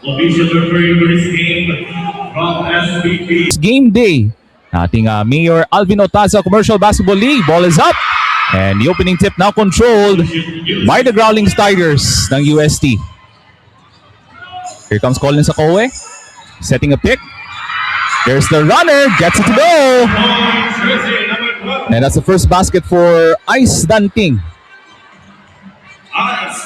Official referring to this game from SBP. It's game day. Ating Mayor Alvin Otaza Commercial Basketball League. Ball is up. And the opening tip now controlled by the Growling Tigers ng UST. Here comes Colin Sakoe. Setting a pick. There's the runner. Gets it to go. And that's the first basket for Ice Danting.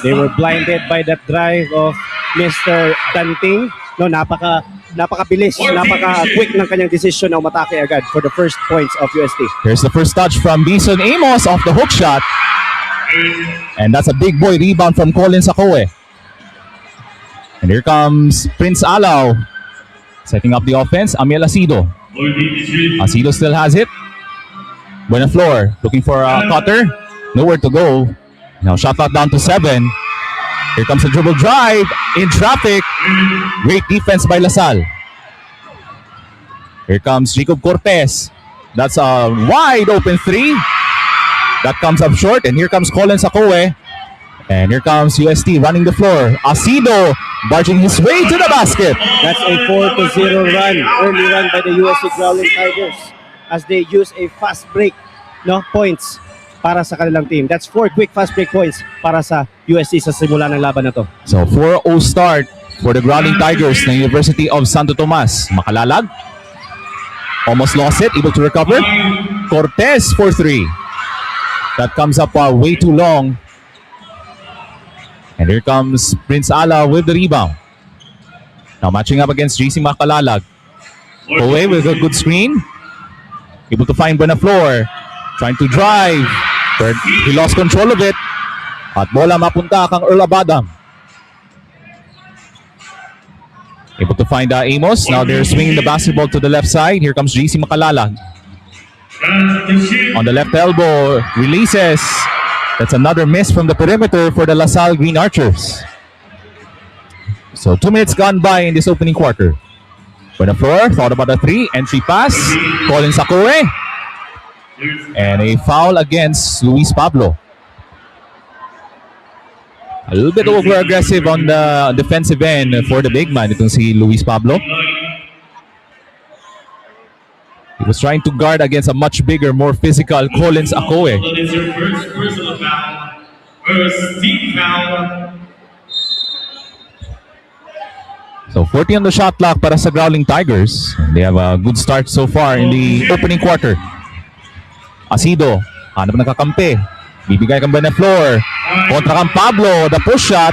They were blinded by that drive of Mr. Danting. No, napakabilis, napaka-quick ng kanyang decision na umatake agad for the first points of UST. Here's the first touch from Bison Amos off the hook shot. And that's a big boy rebound from Colin Sakoe. And here comes Prince Alaw. Setting up the offense, Amiel Asido. Asido still has it. Buenaflor looking for a cutter. Nowhere to go. Now shot clock down to 7. Here comes the dribble drive in traffic. Great defense by LaSalle. Here comes Jacob Cortez. That's a wide open 3. That comes up short. And here comes Colin Sakoe. And here comes UST running the floor. Asido barging his way to the basket. That's a 4-0 run, early run by the UST Growling Tigers as they use a fast break points para sa kanilang team. That's 4 quick fast break points para sa UST sa simula ng laban na to. So 4-0 start for the Growling Tigers ng University of Santo Tomas. Makalalag. Almost lost it. Able to recover. Cortez for 3. That comes up way too long. And here comes Prince Ala with the rebound. Now matching up against JC Makalalag. Away with a good screen. Able to find Buenaflor. Trying to drive. But he lost control of it. At bola mapunta kang Earl Abadam. Able to find Amos. Now they're swinging the basketball to the left side. Here comes JC Makalalag. On the left elbow. Releases. That's another miss from the perimeter for the LaSalle Green Archers. So 2 minutes gone by in this opening quarter. Buenaflor thought about a 3. Entry pass. Colin Sakoe. And a foul against Luis Pablo. A little bit over-aggressive on the defensive end for the big man. Itong si Luis Pablo. He was trying to guard against a much bigger, more physical Colin Sakoe. That is your first personal foul. First team foul. So 40 on the shot clock para sa Growling Tigers. They have a good start so far in the opening quarter. Asido, hanap ng kakampi. Bibigay kang Buenaflor. Kontra kang Pablo, the push shot.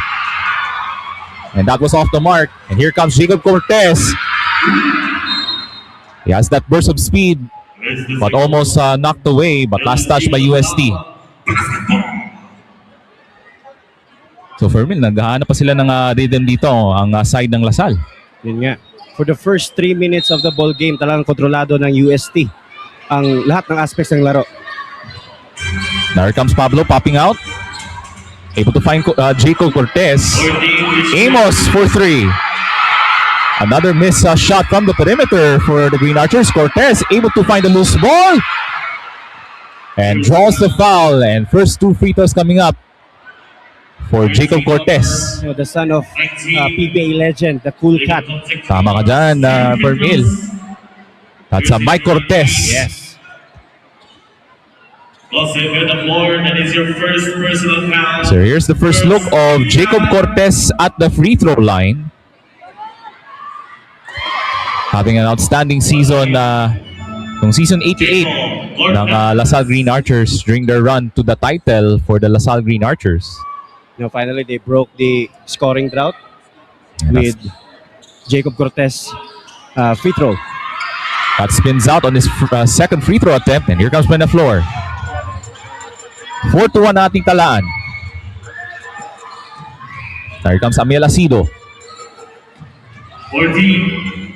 And that was off the mark. And here comes Jacob Cortez. He has that burst of speed, but almost knocked away. But last touch by UST. So Fermin, naghahanap pa sila ng rhythm dito, ang side ng LaSalle. Yun nga. For the first 3 minutes of the ball game, talagang kontrolado ng UST ang lahat ng aspects ng laro. Now here comes Pablo popping out. Able to find Jacob Cortez. Amos for 3. Another miss shot from the perimeter for the Green Archers. Cortez able to find a loose ball. And draws the foul. And first 2 free throws coming up for Jacob Cortez. You know, the son of PBA legend, the Cool Cat. Tama ka dyan, Fermil. That's Mike Cortez. Yes. Also, Buenaflor, that is your first personal foul. So here's the first look of Jacob Cortez at the free throw line. Having an outstanding season, ng season 88 ng LaSalle Green Archers during their run to the title for the LaSalle Green Archers. You know, finally, they broke the scoring drought with Jacob Cortez free throw. That spins out on his second free throw attempt. And here comes Buenaflor. 4-1 ating talaan. Here comes Amiel Asido. 14.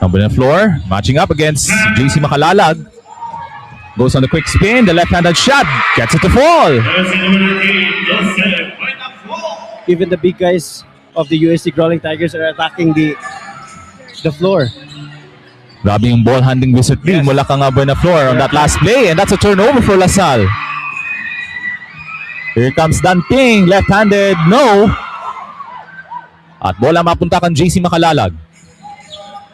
Now Buenaflor matching up against JC Makalalag. Goes on the quick spin. The left-handed shot. Gets it to fall. Even the big guys of the UST Growling Tigers are attacking the floor. Grabe yung ball handling wizardry mula kang Buenaflor on that last play. And that's a turnover for LaSalle. Here comes Danting. Left-handed. No. At bola mapunta kang JC Makalalag.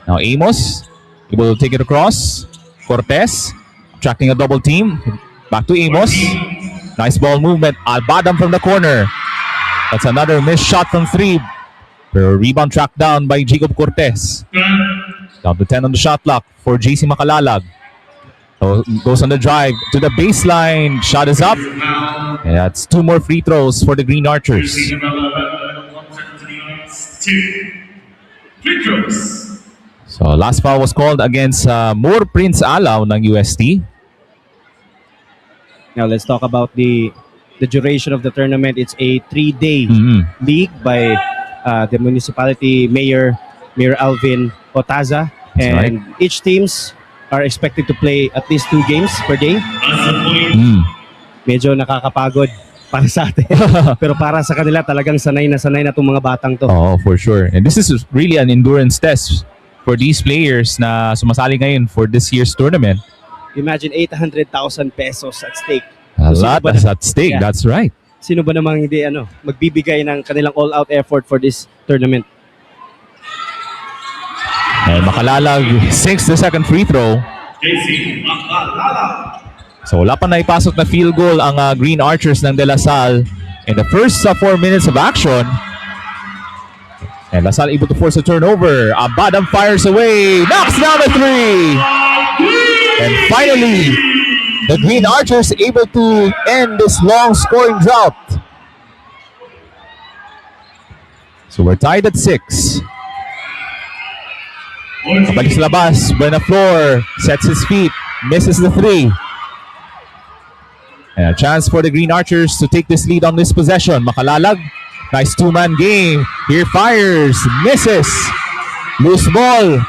Now Amos, able to take it across. Cortez, attracting a double team. Back to Amos. Nice ball movement. Albadam from the corner. That's another missed shot from 3. Pero rebound tracked down by Jacob Cortez. Down to 10 on the shot clock for JC Makalalag. So goes on the drive to the baseline. Shot is up. And that's 2 more free throws for the Green Archers. Free throws. So last foul was called against Moore Prince Alaw ng UST. Now let's talk about the duration of the tournament. It's a 3-day league by the municipality mayor Alvin Otaza, and each teams are expected to play at least 2 games per day. Medyo nakakapagod para sa atin. Pero para sa kanila talagang sanay na itong mga batang to. Oh, for sure. And this is really an endurance test for these players na sumasali ngayon for this year's tournament. Imagine 800,000 pesos at stake. A lot is at stake, Yeah. that's right. Sino ba namang hindi magbibigay ng kanilang all-out effort for this tournament? And Makalalag sinks the second free throw. JC Makalalag. So wala pa naipasok na field goal ang Green Archers ng De La Salle in the first 4 minutes of action. And La Salle able to force a turnover. Abadam fires away, knocks down the 3. And finally, the Green Archers able to end this long scoring drought. So we're tied at 6. Balik sa labas, Buenaflor sets his feet, misses the 3. And a chance for the Green Archers to take this lead on this possession. Makalalag, nice 2-man game. Here fires, misses. Loose ball.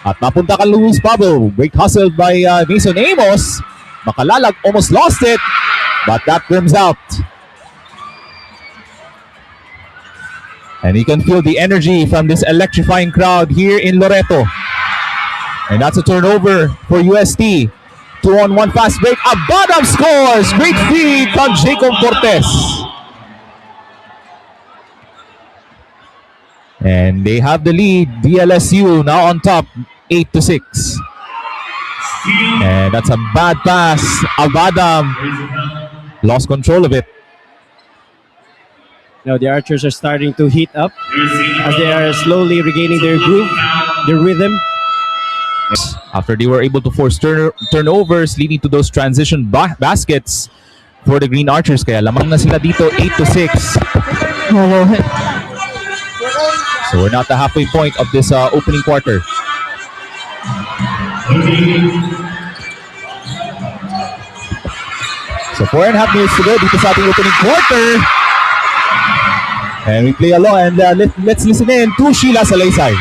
At napunta ka Luis Pablo. Great hustle by Mason Amos. Makalalag almost lost it, but that rims out. And you can feel the energy from this electrifying crowd here in Loreto. And that's a turnover for UST. 2-on-1 fast break. Abadam scores. Great feed from Jacob Cortez. And they have the lead. DLSU now on top, 8-6. And that's a bad pass. Abadam lost control of it. Now the Archers are starting to heat up as they are slowly regaining their groove, their rhythm. After they were able to force turnovers leading to those transition baskets for the Green Archers. Kaya lamang na sila dito, 8-6. So we're not the halfway point of this opening quarter. So 4.5 minutes to go dito sa ating opening quarter. And we play along and let's listen in to Sheila Salaysay.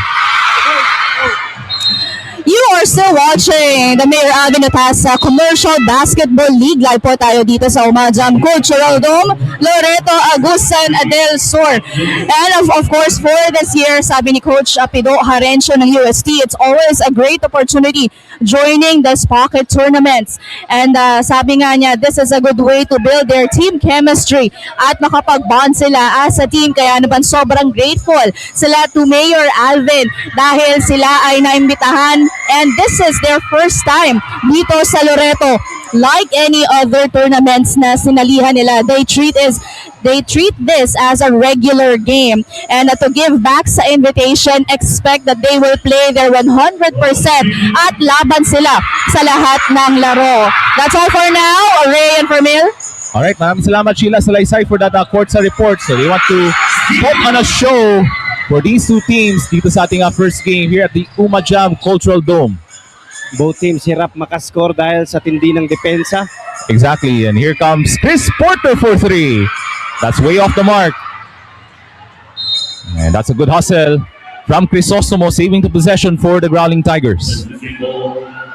You are still watching the Mayor Alvin Otaza Commercial Basketball League. Live po tayo dito sa UMAJAM Cultural Dome, Loreto, Agusan del Sur. And of course, for this year, sabi ni Coach Pido Harencio ng UST, it's always a great opportunity joining this pocket tournaments. And sabi nga niya, this is a good way to build their team chemistry at makapag-bond sila as a team. Kaya naman sobrang grateful sila to Mayor Alvin dahil sila ay naimbitahan and this is their first time dito sa Loreto. Like any other tournaments na sinalihan nila, they treat this as a regular game. And to give back sa invitation, expect that they will play their 100% at laban sila sa lahat ng laro. That's all for now. Ray and Fermil. Alright, maraming salamat Sheila Salaysay for that courtside report. So they want to put on a show for these two teams dito sa ating first game here at the UMAJAM Cultural Dome. Both teams hirap makascore dahil sa tindi ng depensa. Exactly, and here comes Chris Porter for 3. That's way off the mark. And that's a good hustle from Crisostomo, saving the possession for the Growling Tigers.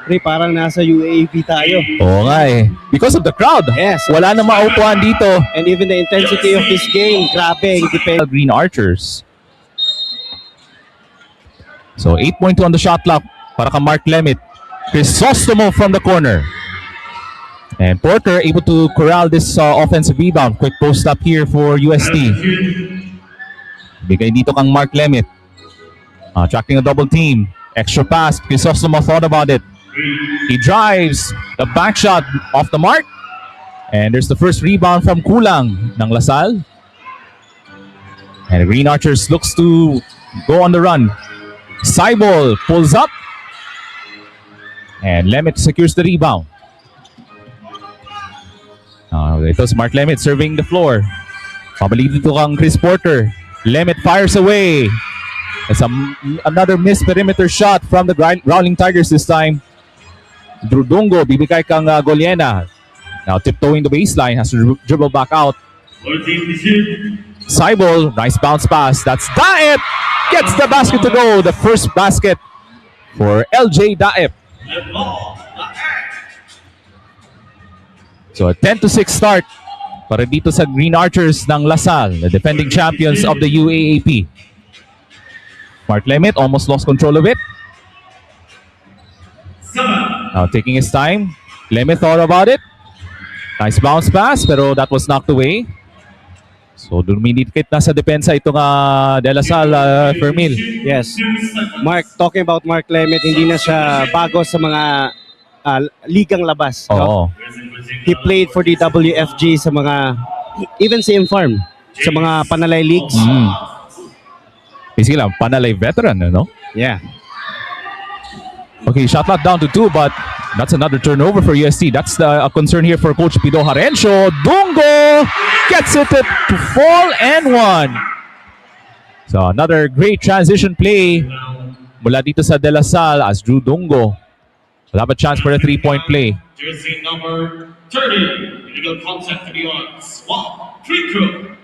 Pre, parang nasa UAP tayo. Oo nga eh. Because of the crowd. Yes. Wala na maupuan dito. And even the intensity of this game, grabe, depende. Green Archers. So 8.2 on the shot clock para ka Mark Lemit. Crisostomo from the corner. And Porter able to corral this offensive rebound. Quick post up here for UST. Bigay dito kang Mark Lemit. Attracting a double team. Extra pass. Crisostomo thought about it. He drives. The back shot off the mark. And there's the first rebound from Kulang ng Lasal. And the Green Archers looks to go on the run. Cybol pulls up. And Lemit secures the rebound. Ito si Mark Lemit serving the floor. Pabalik dito kang Chris Porter. Lemit fires away. It's another missed perimeter shot from the Growling Tigers this time. Drew Dungo, bibigay kang Goliena. Now tiptoeing the baseline, has to dribble back out. Cybol, nice bounce pass. That's Daep. Gets the basket to go. The first basket for LJ Daep. So a 10-6 start para dito sa Green Archers ng Lasal, the defending champions of the UAAP. Mark Lemit almost lost control of it. Now taking his time. Lemit thought about it. Nice bounce pass pero that was knocked away. So dumidikit na sa depensa itong De La Salle, Fermil. Yes. Mark, talking about Mark Lemit, hindi na siya bago sa mga ligang labas. Oo. No? He played for the WFG sa mga, even sa Infarm, sa mga Panalay Leagues. Basically, Panalay veteran, no? Yeah. Okay, shot clock down to 2, but that's another turnover for UST. That's a concern here for Coach Pido Harencio. Dungo gets it to fall and one. So another great transition play mula dito sa De La Salle as Drew Dungo will have a chance for a three-point play. Jersey number 30. Illegal contact to the odds. Swap. Free throw.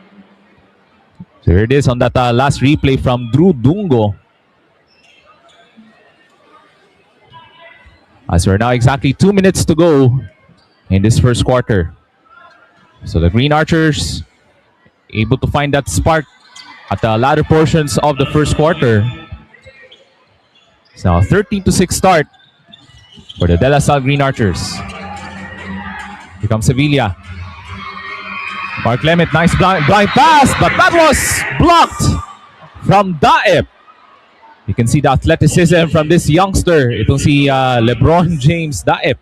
So here it is on that last replay from Drew Dungo. As we're now exactly 2 minutes to go in this first quarter. So the Green Archers able to find that spark at the latter portions of the first quarter. So 13-6 start for the De La Salle Green Archers. Here comes Sevilla. Mark Lemit, nice blind pass, but that was blocked from Daep. You can see the athleticism from this youngster. Itong si LeBron James Daep.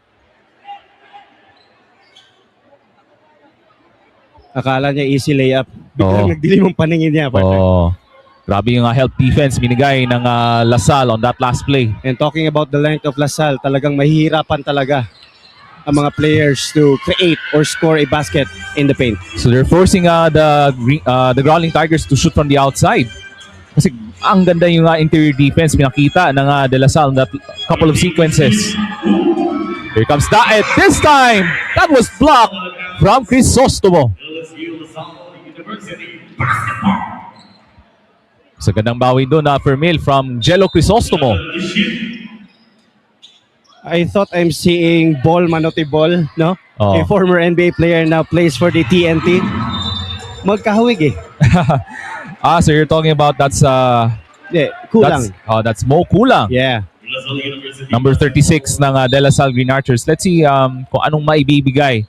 Akala niya easy layup. Oo. Biglang nagdilim ang paningin niya. Partner. Oh, grabe yung help defense binigay ng Lasal on that last play. And talking about the length of Lasal, talagang mahihirapan talaga ang mga players to create or score a basket in the paint. So they're forcing the Growling Tigers to shoot from the outside. Kasi ang ganda yung interior defense pinakita ng De La Salle in that couple of sequences. Here comes Daet. This time, that was blocked from Crisostomo. DLSU University. So gandang bawi doon na Fermil from Jello Crisostomo. I thought I'm seeing Ball Manote Ball, no? Oh. A former NBA player now plays for the TNT. Magkahawig eh. So you're talking about that's Kulang. that's Mo Kulang. Yeah. Number 36 ng De La Salle Green Archers. Let's see kung anong maibibigay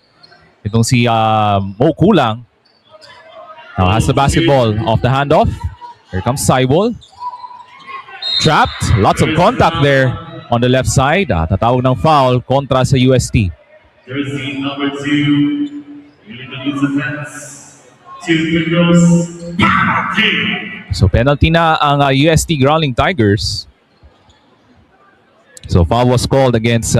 itong si Mo Kulang. Now has the basketball off the handoff. Here comes Cybol. Trapped. Lots of contact there on the left side. Tatawag ng foul kontra sa UST. Jersey number 2. Illegal use of hands. 2 free throws. So penalty na ang UST Growling Tigers. So foul was called against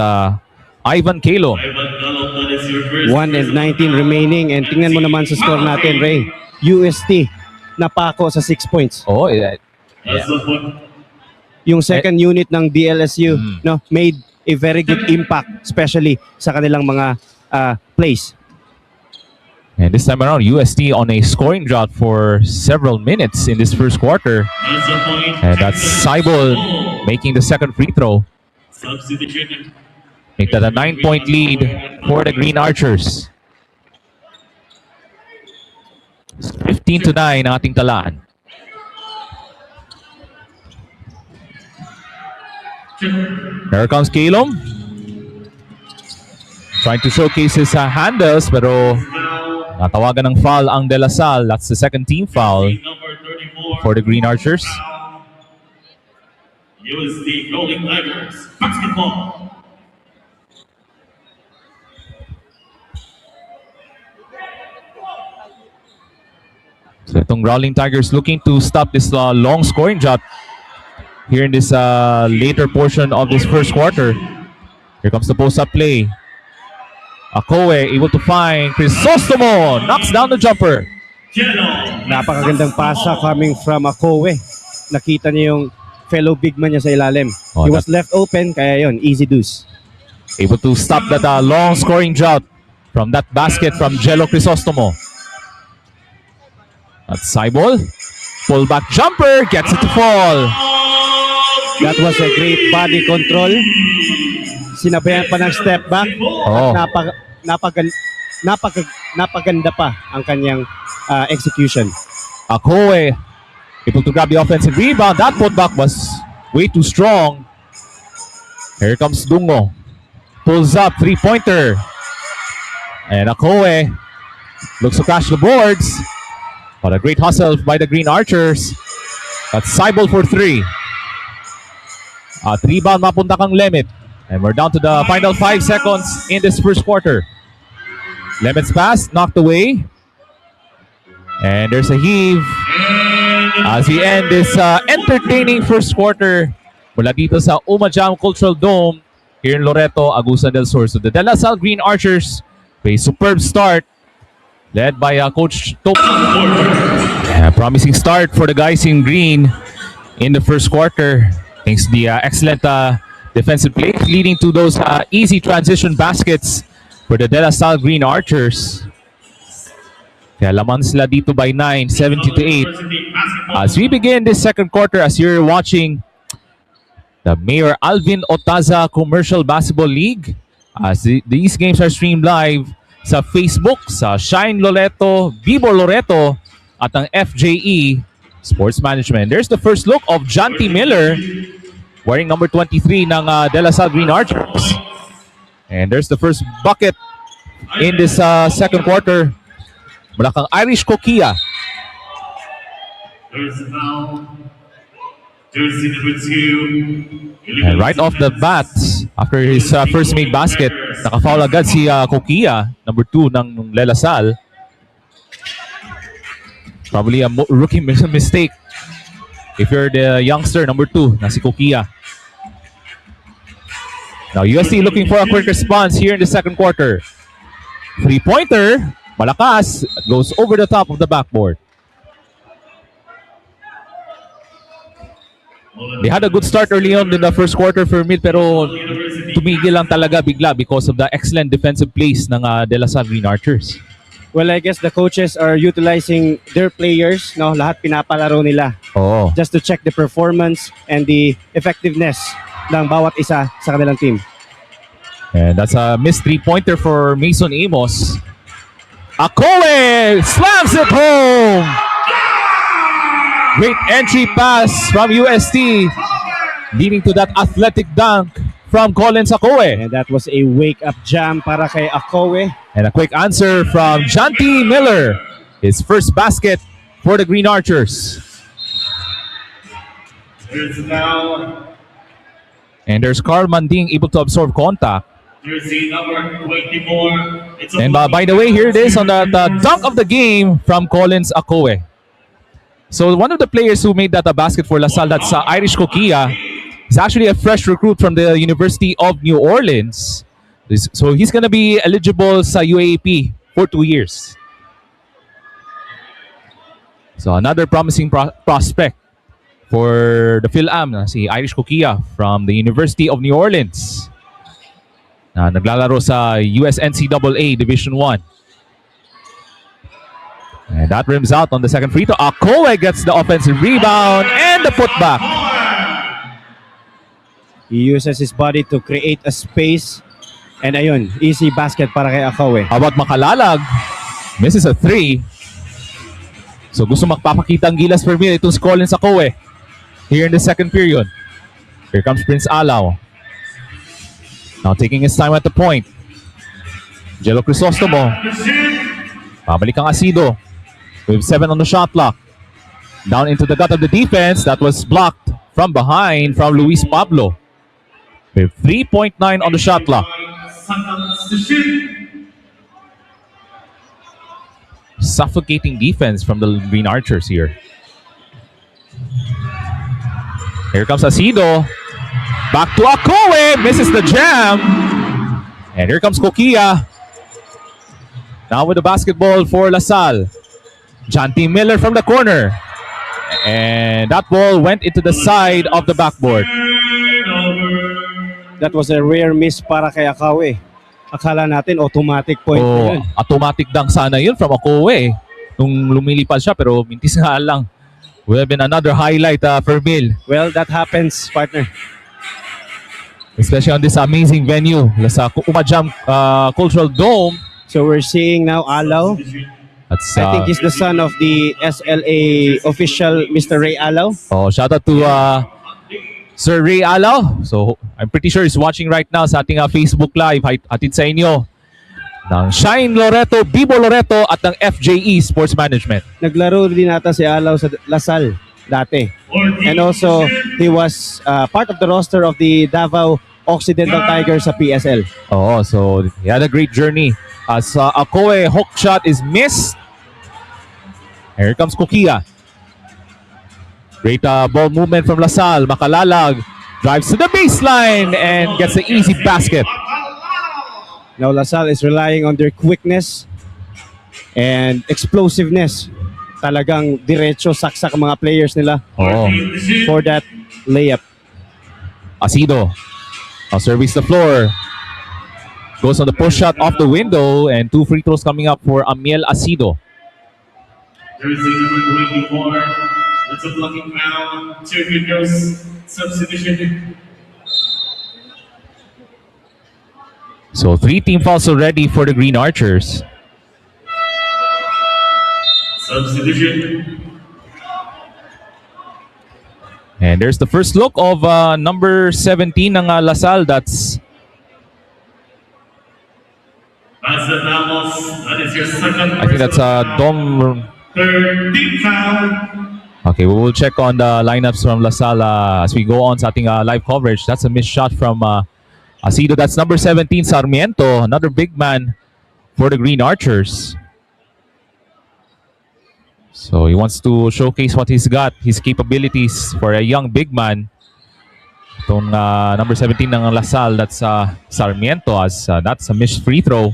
Ivan Kalo. 1 and 19 remaining. And tingnan mo naman sa score natin, Ray. UST napako sa 6 points. Oh, Yung second unit ng DLSU no, made a very good impact, especially sa kanilang mga plays. And this time around, UST on a scoring drought for several minutes in this first quarter. And that's Cybol making the second free throw. Substitution. Make that a 9-point lead for the Green Archers. 15-9 ang ating talaan. There comes Kalom. Trying to showcase his handles, pero natawagan ng foul ang De La Salle. That's the second team foul. Number 34. for the Green Archers. UST Golden Tigers basketball. So itong Growling Tigers looking to stop this long scoring drought here in this later portion of this first quarter. Here comes the post-up play. Akoe able to find Crisostomo. Knocks down the jumper. Napakagandang pasa coming from Akowe. Nakita niya yung fellow big man niya sa ilalim. Oh, He was left open, kaya yun, easy deuce. Able to stop that long scoring drought from that basket from Jello Crisostomo. That's Cybol. Pull back jumper. Gets it to fall. That was a great body control. Sinabayan pa ng step back. Oh. At napaganda pa ang kanyang execution. Akoe able to grab the offensive rebound. That putback was way too strong. Here comes Dungo. Pulls up, three-pointer. And Akoe looks to crash the boards. But a great hustle by the Green Archers. That's Cybol for three. At rebound mapunta kang Lemit. And we're down to the final 5 seconds in this first quarter. Lemit's pass knocked away. And there's a heave as we end this entertaining first quarter mula dito sa UMAJAM Cultural Dome here in Loreto, Agusan del Sur. So the De La Salle Green Archers with a superb start led by Coach Top. Promising start for the guys in green in the first quarter. Thanks to the excellent defensive play leading to those easy transition baskets for the De La Salle Green Archers. Kaya laman sila dito by 9, 70-8. As we begin this second quarter, as you're watching the Mayor Alvin Otaza Commercial Basketball League, as these games are streamed live sa Facebook, sa Shine Loreto, Vivo Loreto, at ang FJE Sports Management. There's the first look of Jonty Miller wearing number 23 ng De La Salle Green Archers. And there's the first bucket in this second quarter mula kang Irish Kokia. There's now jersey number 2. And right off the bat, after his first made basket, naka-foul agad si Kokia, number 2 ng De La Salle. Probably a rookie mistake if you're the youngster, number 2, na si Kokia. Now UST looking for a quick response here in the second quarter. Three-pointer, malakas, goes over the top of the backboard. They had a good start early on in the first quarter for Mid, pero tumigil lang talaga bigla because of the excellent defensive plays ng De La Salle Green Archers. Well, I guess the coaches are utilizing their players, no? Lahat pinapalaro nila. Oh. Just to check the performance and the effectiveness ng bawat isa sa kanilang team. And that's a missed three-pointer for Mason Amos. Akoe slams it home! Great entry pass from UST, leading to that athletic dunk from Collins Akoe. And that was a wake-up jam para kay Akoe. And a quick answer from Jonty Miller. His first basket for the Green Archers. There's now And there's Carl Manding able to absorb contact. jersey number 24. It's And by the way, here it is on the dunk of the game from Collins Akoe. So one of the players who made that a basket for La Salle, that's Irish Kokia, is actually a fresh recruit from the University of New Orleans. So he's going to be eligible sa UAAP for 2 years. So another promising prospect for the Phil-Am, si Irish Kokia from the University of New Orleans. Na naglalaro sa USNCAA Division 1. And that rims out on the second free throw. Akoe gets the offensive rebound and the putback. He uses his body to create a space. And ayun, easy basket para kay Akoe. How about Makalalag? Misses a 3. So gusto magpapakita ang gilas for me itong Collins Akoe here in the second period. Here comes Prince Alaw. Now taking his time at the point. Jello Crisostomo. Pabalik ang Asido. We have 7 on the shot clock. Down into the gut of the defense. That was blocked from behind from Luis Pablo. With 3.9 on the shot clock. Seconds to shoot. Suffocating defense from the Green Archers here. Here comes Asido. Back to Akoe. Misses the jam. And here comes Kokia. Now with the basketball for LaSalle. Janty Miller from the corner. And that ball went into the side of the backboard. That was a rare miss para kay Akawe. Akala natin automatic point na Oh, yun. automatic dunk sana yun from Akoe. Nung lumilipad siya pero mintis nga lang. Will have been another highlight for Mil. Well, that happens, partner. Especially on this amazing venue. Sa UMAJAM Cultural Dome. So we're seeing now Alaw. That's, I think he's the son of the SLA official, Mr. Ray Alaw. oh, shout out to Sir Ray Alaw. So, I'm pretty sure he's watching right now sa ating Facebook Live. Hatid sa inyo ng Shine Loreto, Bibo Loreto at ng FJE Sports Management. Naglaro din nata si Alaw sa LaSalle dati. And also, he was part of the roster of the Davao Occidental Tigers sa PSL. Oh, so he had a great journey. As Akoe hook shot is missed. Here comes Kokia. Great ball movement from LaSalle. Makalalag drives to the baseline and gets the easy basket. Now LaSalle is relying on their quickness and explosiveness. Talagang diretso saksak ang mga players nila Oh, for that layup. Asido. Now surveys the floor. Goes on the push shot off the window and 2 free throws coming up for Amiel Asido. Jersey number 24. It's a blocking foul. 2 free throws. Substitution. So 3 team fouls already for the Green Archers. Substitution. And there's the first look of number 17 ng LaSalle. That's That is your second. I think that's Dom. Third team foul. Okay, we will check on the lineups from LaSalle as we go on sa ating live coverage. That's a missed shot from Asido. That's number 17, Sarmiento, another big man for the Green Archers. So he wants to showcase what he's got, his capabilities for a young big man. Itong number 17 ng LaSalle, that's Sarmiento, as that's a missed free throw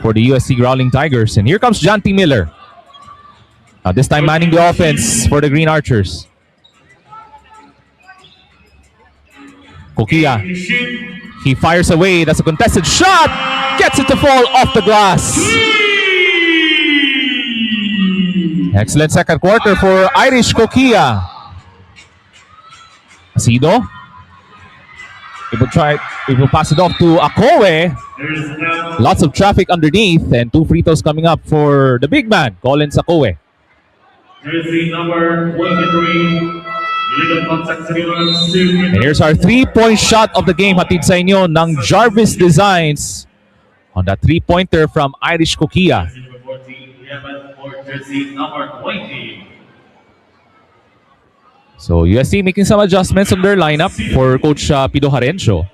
for the UST Growling Tigers. And here comes Janty Miller. This time manning the offense for the Green Archers. Kokia. He fires away. That's a contested shot. Gets it to fall off the glass. Excellent second quarter for Irish Kokia. Asido. He will pass it off to Akoe. Lots of traffic underneath and 2 free throws coming up for the big man, Collins Akoe. Jersey number 23. Illegal contact to the And here's our 3-point shot of the game. Hatid sa inyo ng Jarvis Designs on that 3-pointer from Irish Kokia. Jersey number 14. For jersey number 20. So UST making some adjustments on their lineup for Coach Pido Harencio.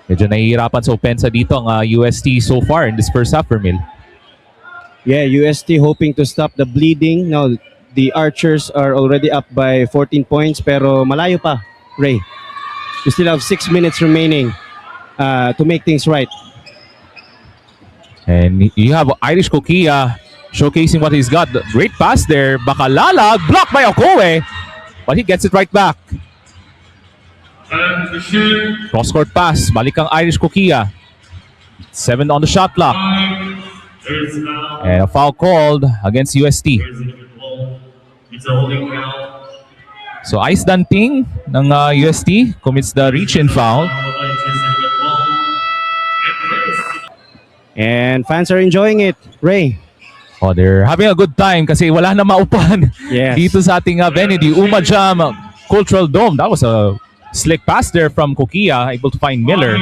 Medyo nahihirapan sa opensa dito ang UST so far in this first half, Vermil. Yeah, UST hoping to stop the bleeding. Now, the Archers are already up by 14 points pero malayo pa, Ray. We still have 6 minutes remaining to make things right. And you have Irish Kokia showcasing what he's got. Great pass there. Bakalalag, blocked by Okoe. But he gets it right back. Cross-court pass. Balik ang Irish Kokia. 7 on the shot clock. And a foul called against UST. It's a holding foul. So Ice Danting ng UST commits the reach-in foul. And fans are enjoying it, Ray. Oh, they're having a good time kasi wala na maupan Yes. dito sa ating venue, the UMAJAM Cultural Dome. That was a slick pass there from Kokia, able to find Miller.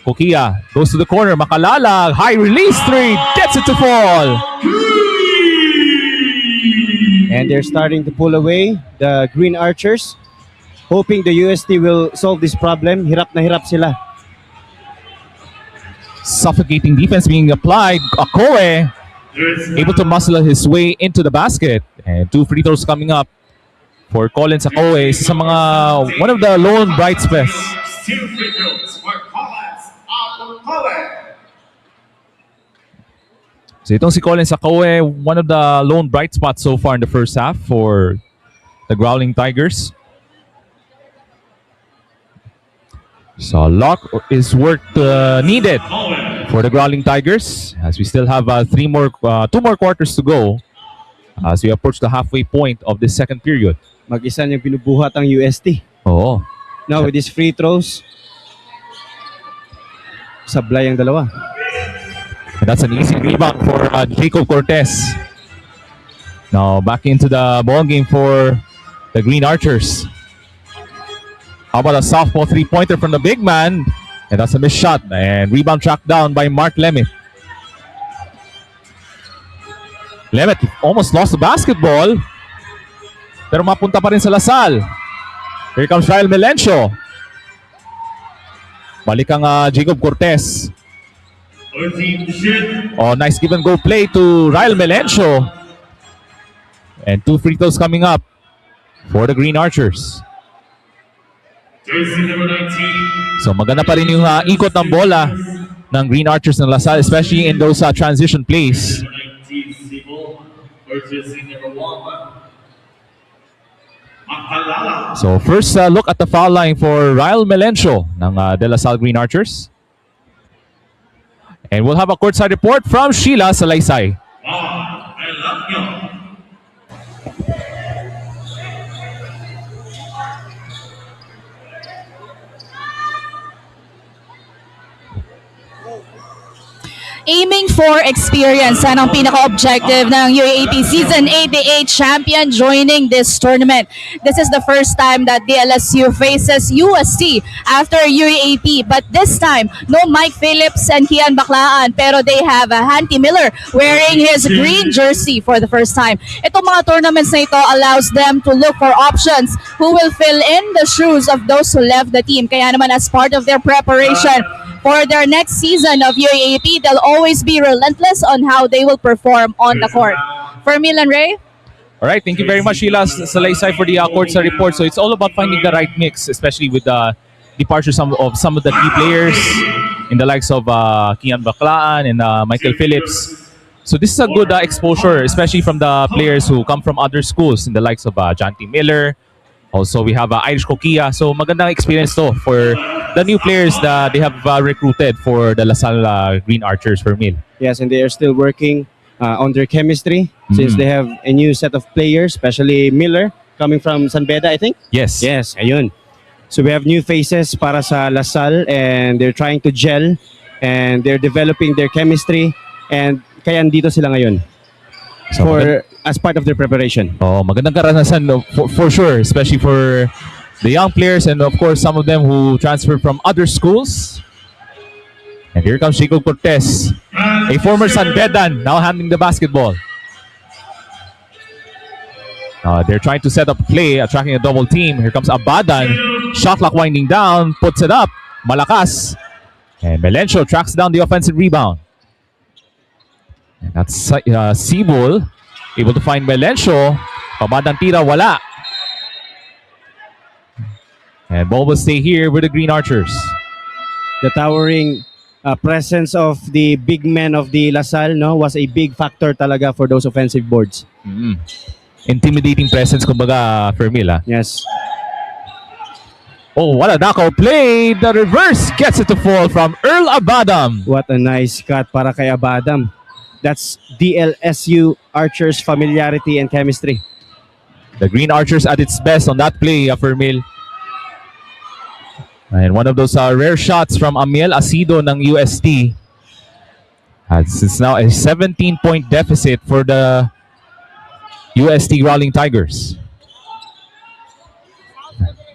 Kokia goes to the corner. Makalala, high release three, gets it to fall. And they're starting to pull away the Green Archers, hoping the UST will solve this problem. Hirap na hirap sila. Suffocating defense being applied. Akoe able to muscle his way into the basket. And 2 free throws coming up for Collins Akoe. Isa sa mga, one of the lone bright spots. 2 free throws for Collins Akoe. So itong si Collins Akoe, one of the lone bright spots so far in the first half for the Growling Tigers. So lock is work needed for the Growling Tigers as we still have 2 more quarters to go as we approach the halfway point of this second period. Mag-isa niyang binubuhat ang UST. Oo. Now with these free throws, sablay ang dalawa. And that's an easy rebound for Jacob Cortez. Now back into the ball game for the Green Archers. How about a softball three-pointer from the big man? And that's a missed shot. And rebound tracked down by Mark Lemet. Lemet almost lost the basketball. Pero mapunta pa rin sa Lasal. Here comes Ryle Melencio. Balik ang Jacob Cortez. Oh, nice give and go play to Ryle Melencio. And 2 free throws coming up for the Green Archers. Jersey number 19. So maganda pa rin yung ikot ng bola ng Green Archers ng Lasal, especially in those transition plays. Number 19, Sibo. Or jersey number 1. Makalala. So first look at the foul line for Ryle Melencio ng De La Salle Green Archers. And we'll have a courtside report from Sheila Salaysay. Wow, I love you. Aiming for experience, yan ang pinaka-objective ng UAAP Season 88 champion joining this tournament. This is the first time that DLSU faces UST after UAAP, but this time, no Mike Phillips and Kian Baclaan, pero they have Hanty Miller wearing his green jersey for the first time. Itong mga tournaments na ito allows them to look for options who will fill in the shoes of those who left the team. Kaya naman as part of their preparation for their next season of UAAP, they'll always be relentless on how they will perform on the court. For Milan Ray? All right, thank you very much, Sheila Salaysay, for the courtside report. So it's all about finding the right mix, especially with the departure of some of the key players in the likes of Kian Baclaan and Michael Phillips. So this is a good exposure, especially from the players who come from other schools in the likes of Janty Miller. Also, we have Irish Kokia. So magandang experience to for the new players that they have recruited for the LaSalle Green Archers for Mil. Yes, and they are still working on their chemistry since they have a new set of players, especially Miller coming from San Beda, I think. Yes. Yes, ayun. So we have new faces para sa LaSalle and they're trying to gel and they're developing their chemistry and kaya andito sila ngayon So, as part of their preparation. oh, magandang karanasan for sure, especially for the young players and of course some of them who transferred from other schools. And here comes Chico Cortez, a former San Bedan, now handling the basketball. They're trying to set up a play, attracting a double team. Here comes Abadan, shot clock winding down, puts it up, malakas. And Melencio tracks down the offensive rebound. And that's Sibol, able to find Melencio. Pabadang tira, wala. And ball will stay here with the Green Archers. The towering presence of the big men of the LaSalle was a big factor talaga for those offensive boards. Intimidating presence, kumbaga, for Mil. Yes. Oh, what a knockout play. The reverse gets it to fall from Earl Abadam. What a nice cut para kay Abadam. That's DLSU Archers' familiarity and chemistry. The Green Archers at its best on that play for Mil. And one of those rare shots from Amiel Asido ng UST. It's now a 17-point deficit for the UST Growling Tigers.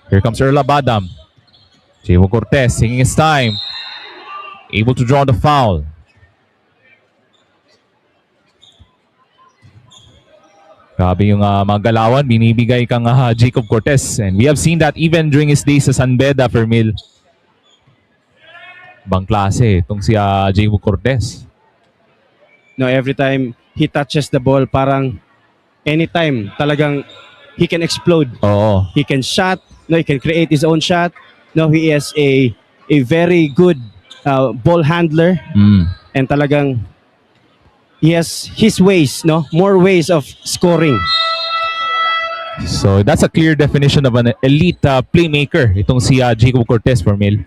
Here comes Earl Abadam. Chivo Cortez taking his time. able to draw the foul. Grabe yung mga galawan, binibigay kang Jacob Cortez. And we have seen that even during his days sa San Beda, Fermil. Bang klase itong si Jacob Cortez. No, every time he touches the ball, parang anytime talagang he can explode. Oo. He can shot, no, he can create his own shot. No, he is a very good ball handler, and talagang he has his ways, no, more ways of scoring. So that's a clear definition of an elite playmaker itong si Jacob Cortez, Fermil.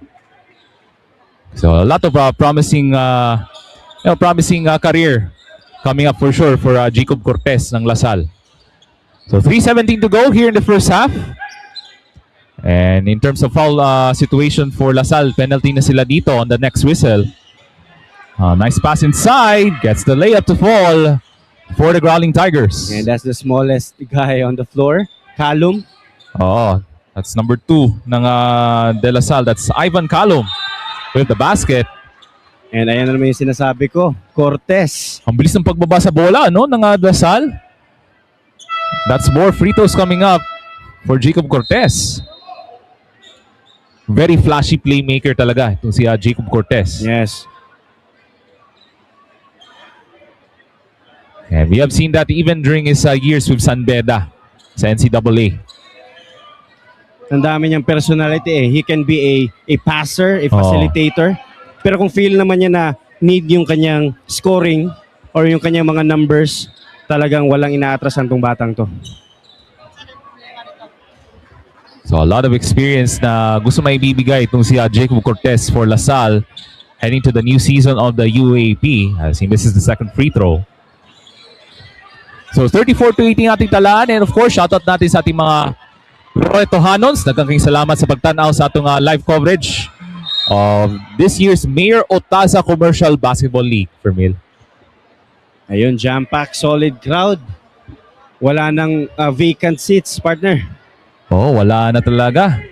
So a lot of promising career coming up for sure for Jacob Cortez ng Lasal. So 3:17 to go here in the first half. And in terms of foul situation for Lasal, penalty na sila dito on the next whistle. Nice pass inside, gets the layup to fall for the Growling Tigers. And that's the smallest guy on the floor, Calum. Oh, that's number 2 ng De La Salle. That's Ivan Calum with the basket. And ayan na naman yung sinasabi ko, Cortez. Ang bilis ng pagbaba sa bola, no, ng De La Salle. That's more free throws coming up for Jacob Cortez. Very flashy playmaker talaga itong si Jacob Cortez. Yes. And we have seen that even during his years with San Beda sa NCAA. Ang dami niyang personality eh. He can be a passer, a facilitator. Pero kung feel naman niya na need yung kanyang scoring or yung kanyang mga numbers, talagang walang inaatrasan tong batang to. So a lot of experience na gusto maibibigay itong si Jacob Cortez for Lasal heading to the new season of the UAP. As he misses the second free throw. So 34-18 ating talaan, and of course shoutout natin sa ating mga Loretohanons. Nagkakaing salamat sa pagtanaw sa atong live coverage of this year's Mayor Otaza Commercial Basketball League, Fermil. Ayun, jam-pack, solid crowd. Wala nang vacant seats, partner. Oh, wala na talaga.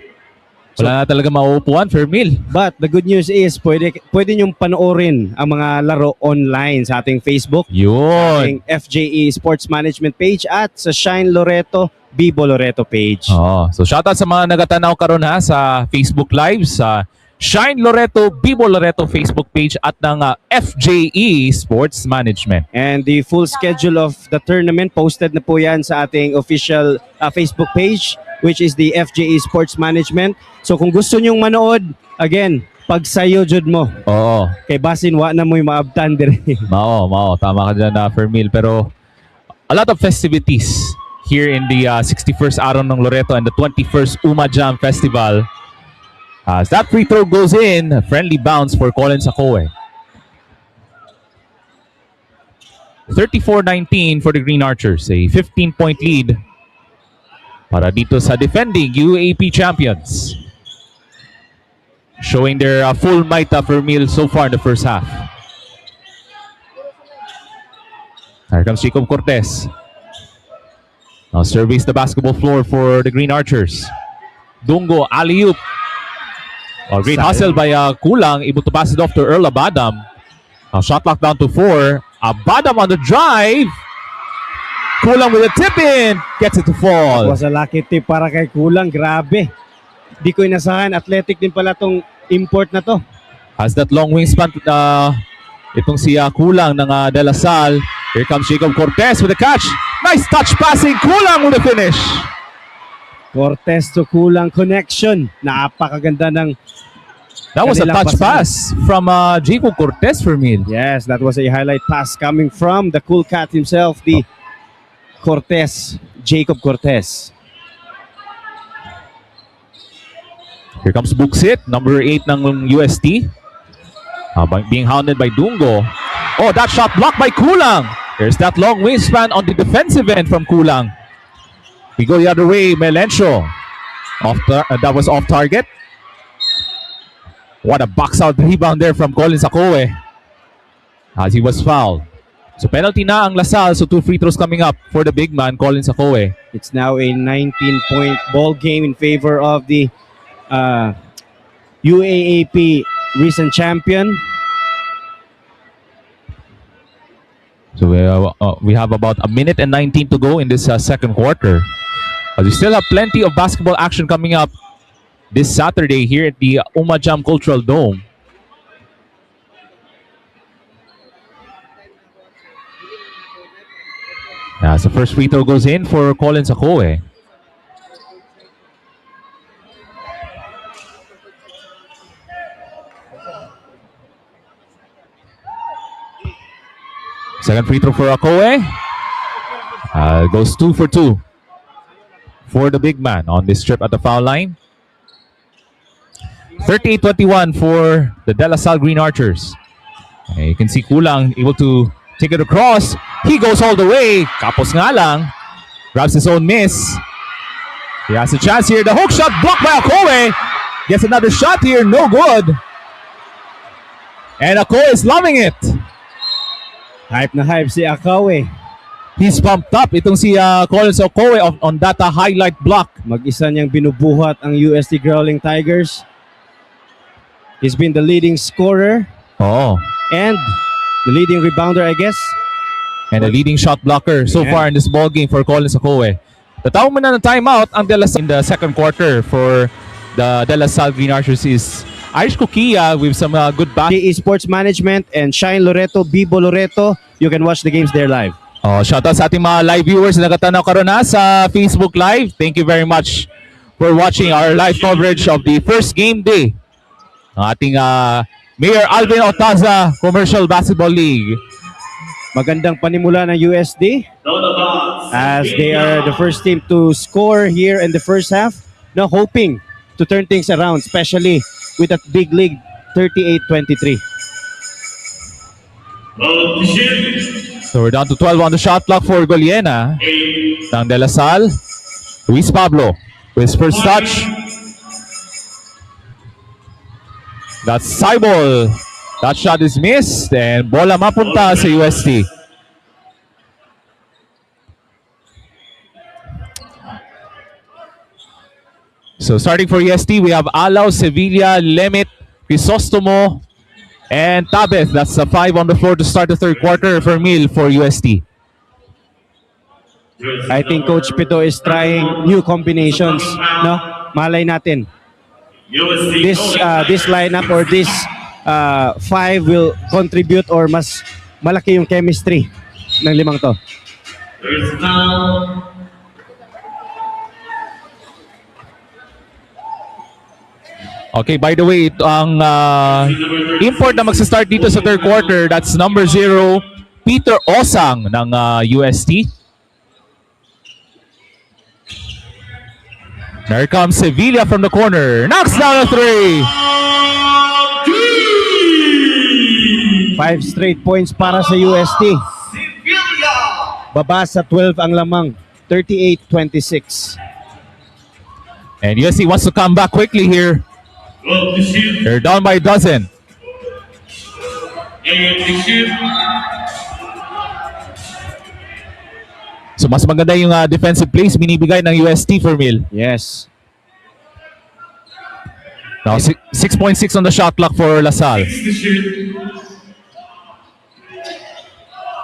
Wala na talaga mauupuan, Fermil. But the good news is, pwede niyong panoorin ang mga laro online sa ating Facebook, Yun. ating FJE Sports Management page at sa Shine Loreto, Bibo Loreto page. Oh, so shoutout sa mga nagatanaw karon ha sa Facebook Live, sa Shine Loreto, Bibo Loreto Facebook page at ng FJE Sports Management. And the full schedule of the tournament posted na po yan sa ating official Facebook page, which is the FJE Sports Management. So kung gusto nyong manood, again, pagsayo jud mo. Oo. Kay basin wa na mo yung maabtan dire. Mao. Tama ka dyan na Fermil. Pero a lot of festivities here in the 61st araw ng Loreto and the 21st UMAJAM Festival. As that free throw goes in, a friendly bounce for Colin Sacoe. 34-19 for the Green Archers. A 15-point lead para dito sa defending UAP champions. Showing their full might for meal so far in the first half. Here comes Jacob Cortez. Now surveys the basketball floor for the Green Archers. Dungo, alley-oop. Great hustle by Kulang, able to pass it off to Earl Abadam. Now shot clock down to 4. Abadam on the drive. Kulang with a tip-in. Gets it to fall. It was a lucky tip para kay Kulang. Grabe. Di ko inasahan. Athletic din pala tong import na to. Has that long wingspan itong si Kulang ng De La Salle. Here comes Jacob Cortez with a catch. Nice touch passing. Kulang with a finish. Cortez to Kulang connection. Napakaganda ng That was a touch pass from Jacob Cortez for me. Yes, that was a highlight pass coming from the cool cat himself, the Cortez, Jacob Cortez. Here comes Buksit, number 8 ng UST. Being hounded by Dungo. Oh, that shot blocked by Kulang. There's that long wingspan on the defensive end from Kulang. We go the other way, Melencio. That was off target. What a box out rebound there from Colin Sacoe as he was fouled. So penalty na ang Lasal, so 2 free throws coming up for the big man, Colin Sacoe. It's now a 19-point ball game in favor of the UAAP recent champion. So we have about a minute and 19 to go in this second quarter. But we still have plenty of basketball action coming up this Saturday here at the UMAJAM Cultural Dome. As the first free throw goes in for Colin Sakoe. Second free throw for Akoe. Goes 2 for 2 for the big man on this trip at the foul line. 38-21 for the De La Salle Green Archers. And you can see Kulang able to take it across. He goes all the way. Kapos nga lang. Grabs his own miss. He has a chance here. The hook shot blocked by Akoe. Gets another shot here. No good. And Akoe is loving it. Hype na hype si Akawe. He's pumped up. Itong si Collins Okoe on that highlight block. Mag-isa niyang binubuhat ang UST Growling Tigers. He's been the leading scorer Oh. and the leading rebounder, I guess. And the leading shot blocker so far in this ball game for Collins Okoe. Tatawag mo na ng timeout ang De La Salle in the second quarter for the De La Salle Green Archers is Irish Kukia with some good basketball. PE Sports Management and Shine Loreto, Bibo Loreto. You can watch the games there live. Oh, shoutout sa ating mga live viewers na nagkatanaw karon na sa Facebook Live. Thank you very much for watching our live coverage of the first game day ng ating Mayor Alvin Otaza Commercial Basketball League. Magandang panimula ng USD as they are the first team to score here in the first half. Now hoping to turn things around, especially with that big league 38-23. So we're down to 12 on the shot clock for Goliena ng De La Salle. Luis Pablo with his first touch. That's Cybol. That shot is missed and bola mapunta sa UST. So starting for UST, we have Alaw, Sevilla, Lemit, Crisostomo, and Tabeth. That's the 5 on the floor to start the third quarter for Mil for UST. I think Coach Pito is trying new combinations. No, malay natin. This lineup or this 5 will contribute or mas malaki yung chemistry ng limang to. Okay, by the way, ang import na magsistart dito sa third quarter, that's number 0, Peter Osang ng UST. There comes Sevilla from the corner. Knocks down a 3. 5 straight points para sa UST. Baba sa 12 ang lamang. 38-26. And UST wants to come back quickly here. They're down by a dozen. So mas maganda yung defensive plays binibigay ng UST for Mil. Yes. Now 6.6 on the shot clock for La Salle.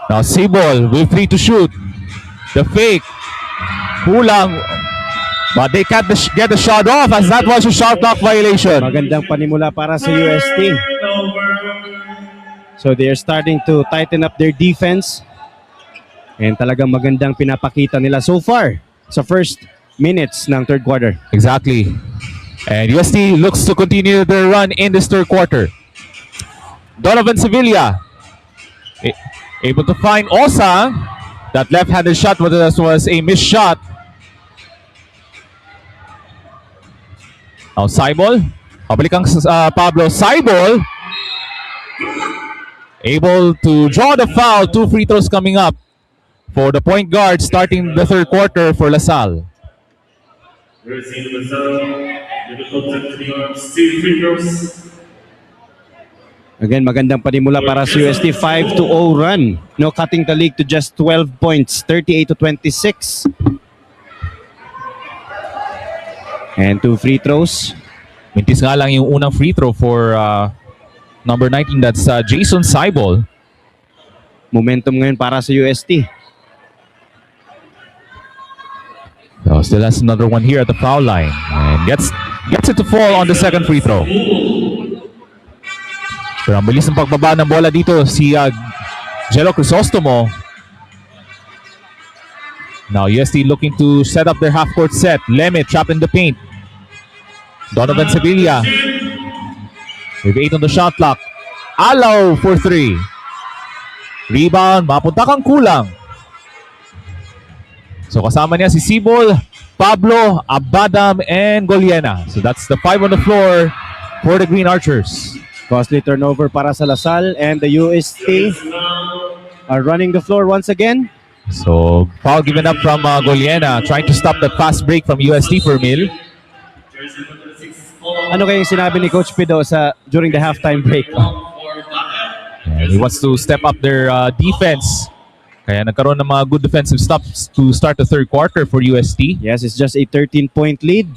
Now Cybol with 3 to shoot. The fake. Kulang. But they can't get the shot off as that was a shot clock violation. Magandang panimula para sa UST. So they are starting to tighten up their defense. And talagang magandang pinapakita nila so far sa first minutes ng third quarter. Exactly. And UST looks to continue their run in this third quarter. Donovan Sevilla able to find Osang. That left-handed shot was a missed shot. Now Cybol. Pabalik ang Pablo. Cybol able to draw the foul. 2 free throws coming up for the point guard starting the third quarter for La Salle. Again, magandang panimula para sa UST. 5-0 run. No, cutting the league to just 12 points. 38-26. And 2 free throws. Mintis nga lang yung unang free throw for number 19. That's Jason Cybol. momentum ngayon para sa UST. So still has another one here at the foul line. And gets it to fall on the second free throw. Pero ang bilis ng pagbaba ng bola dito si Jello Crisostomo. Now UST looking to set up their half-court set. Lemit trapped in the paint. Donovan Sevilla with 8 on the shot clock. Alaw for 3. Rebound, mapunta kang kulang. So kasama niya si Sibol, Pablo, Abadam, and Goliena. So that's the 5 on the floor for the Green Archers. Costly turnover para sa Lasal, and the UST are running the floor once again. So foul given up from Goliena, trying to stop the fast break from UST for Mil. Ano kayong sinabi ni Coach Pido during the halftime break? And he wants to step up their defense. Kaya nagkaroon ng mga good defensive stops to start the third quarter for UST. Yes, it's just a 13-point lead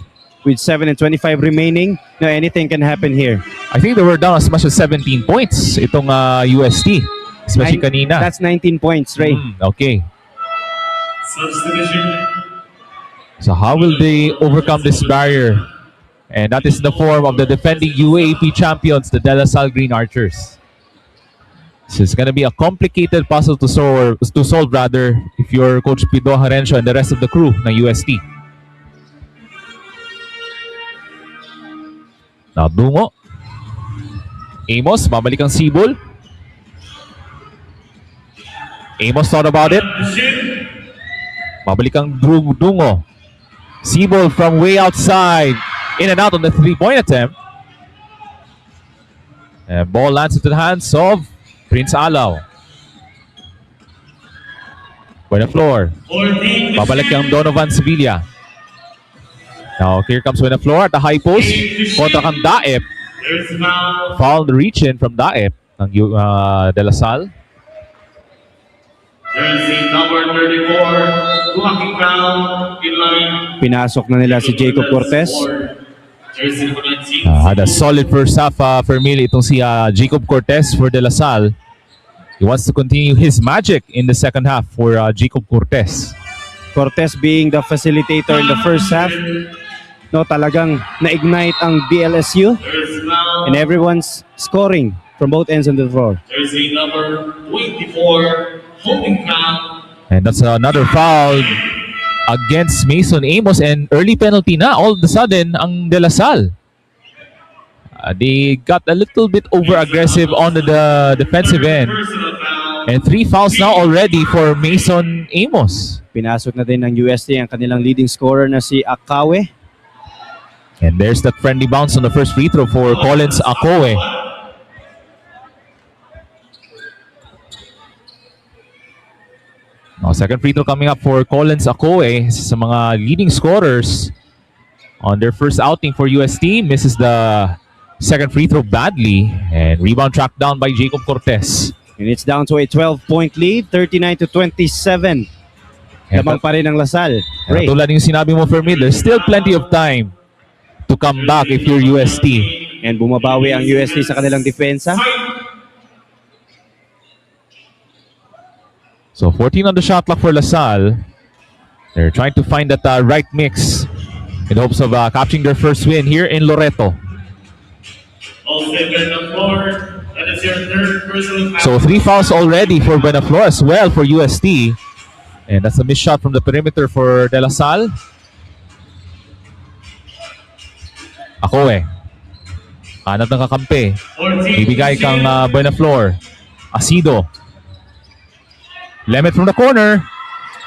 with 7:25 remaining. No, anything can happen here. I think they were down as much as 17 points itong UST, especially kanina. That's 19 points, Ray. Okay. Substitution. So how will they overcome this barrier? And that is in the form of the defending UAAP champions, the De La Salle Green Archers. So it's going to be a complicated puzzle to solve rather if you're Coach Pido Harencio and the rest of the crew ng UST. Now Dungo. Amos, babalik ang Sibol. Amos thought about it. Babalik ang Dungo. Sibol from way outside. In and out on the three-point attempt. And ball lands into the hands of Prince Alaw. Buena floor. Babalik ang Donovan Sevilla. Now here comes Buena floor at the high post. Kontra kang Daep. Foul reach-in from Daep ng De La Salle. Jersey number 34, blocking foul in line. Pinasok na nila si Jacob Cortez. Jersey number 19. Had a solid first half for Mil itong si Jacob Cortez for De La Salle. He wants to continue his magic in the second half for Jacob Cortez. Cortez being the facilitator in the first half. No, talagang na-ignite ang DLSU and everyone's scoring from both ends of the floor. Jersey number 24, holding foul. And that's another foul against Mason Amos and early penalty na all of a sudden ang De La Salle. They got a little bit over-aggressive on the defensive end. And 3 fouls now already for Mason Amos. Pinasok na din ng UST ang kanilang leading scorer na si Akawe. And there's that friendly bounce on the first free throw for Collins Akowe. Now, second free throw coming up for Collins Akowe sa mga leading scorers on their first outing for UST. Misses the second free throw badly and rebound tracked down by Jacob Cortez. And it's down to a 12-point lead, 39-27. Lamang pa rin ang Lasal. Ray. Tulad yung sinabi mo, Fermin, there's still plenty of time to come back if you're UST. And bumabawi ang UST sa kanilang depensa. So 14 on the shot clock for LaSalle. They're trying to find that right mix in hopes of capturing their first win here in Loreto. Also on the floor. That is your third personal foul. So 3 fouls already for Benaflor as well for UST. And that's a missed shot from the perimeter for De La Salle. Akowe. Hanap ng kakampi. 14. Ibigay kang Benaflor. Asido. Lemit from the corner.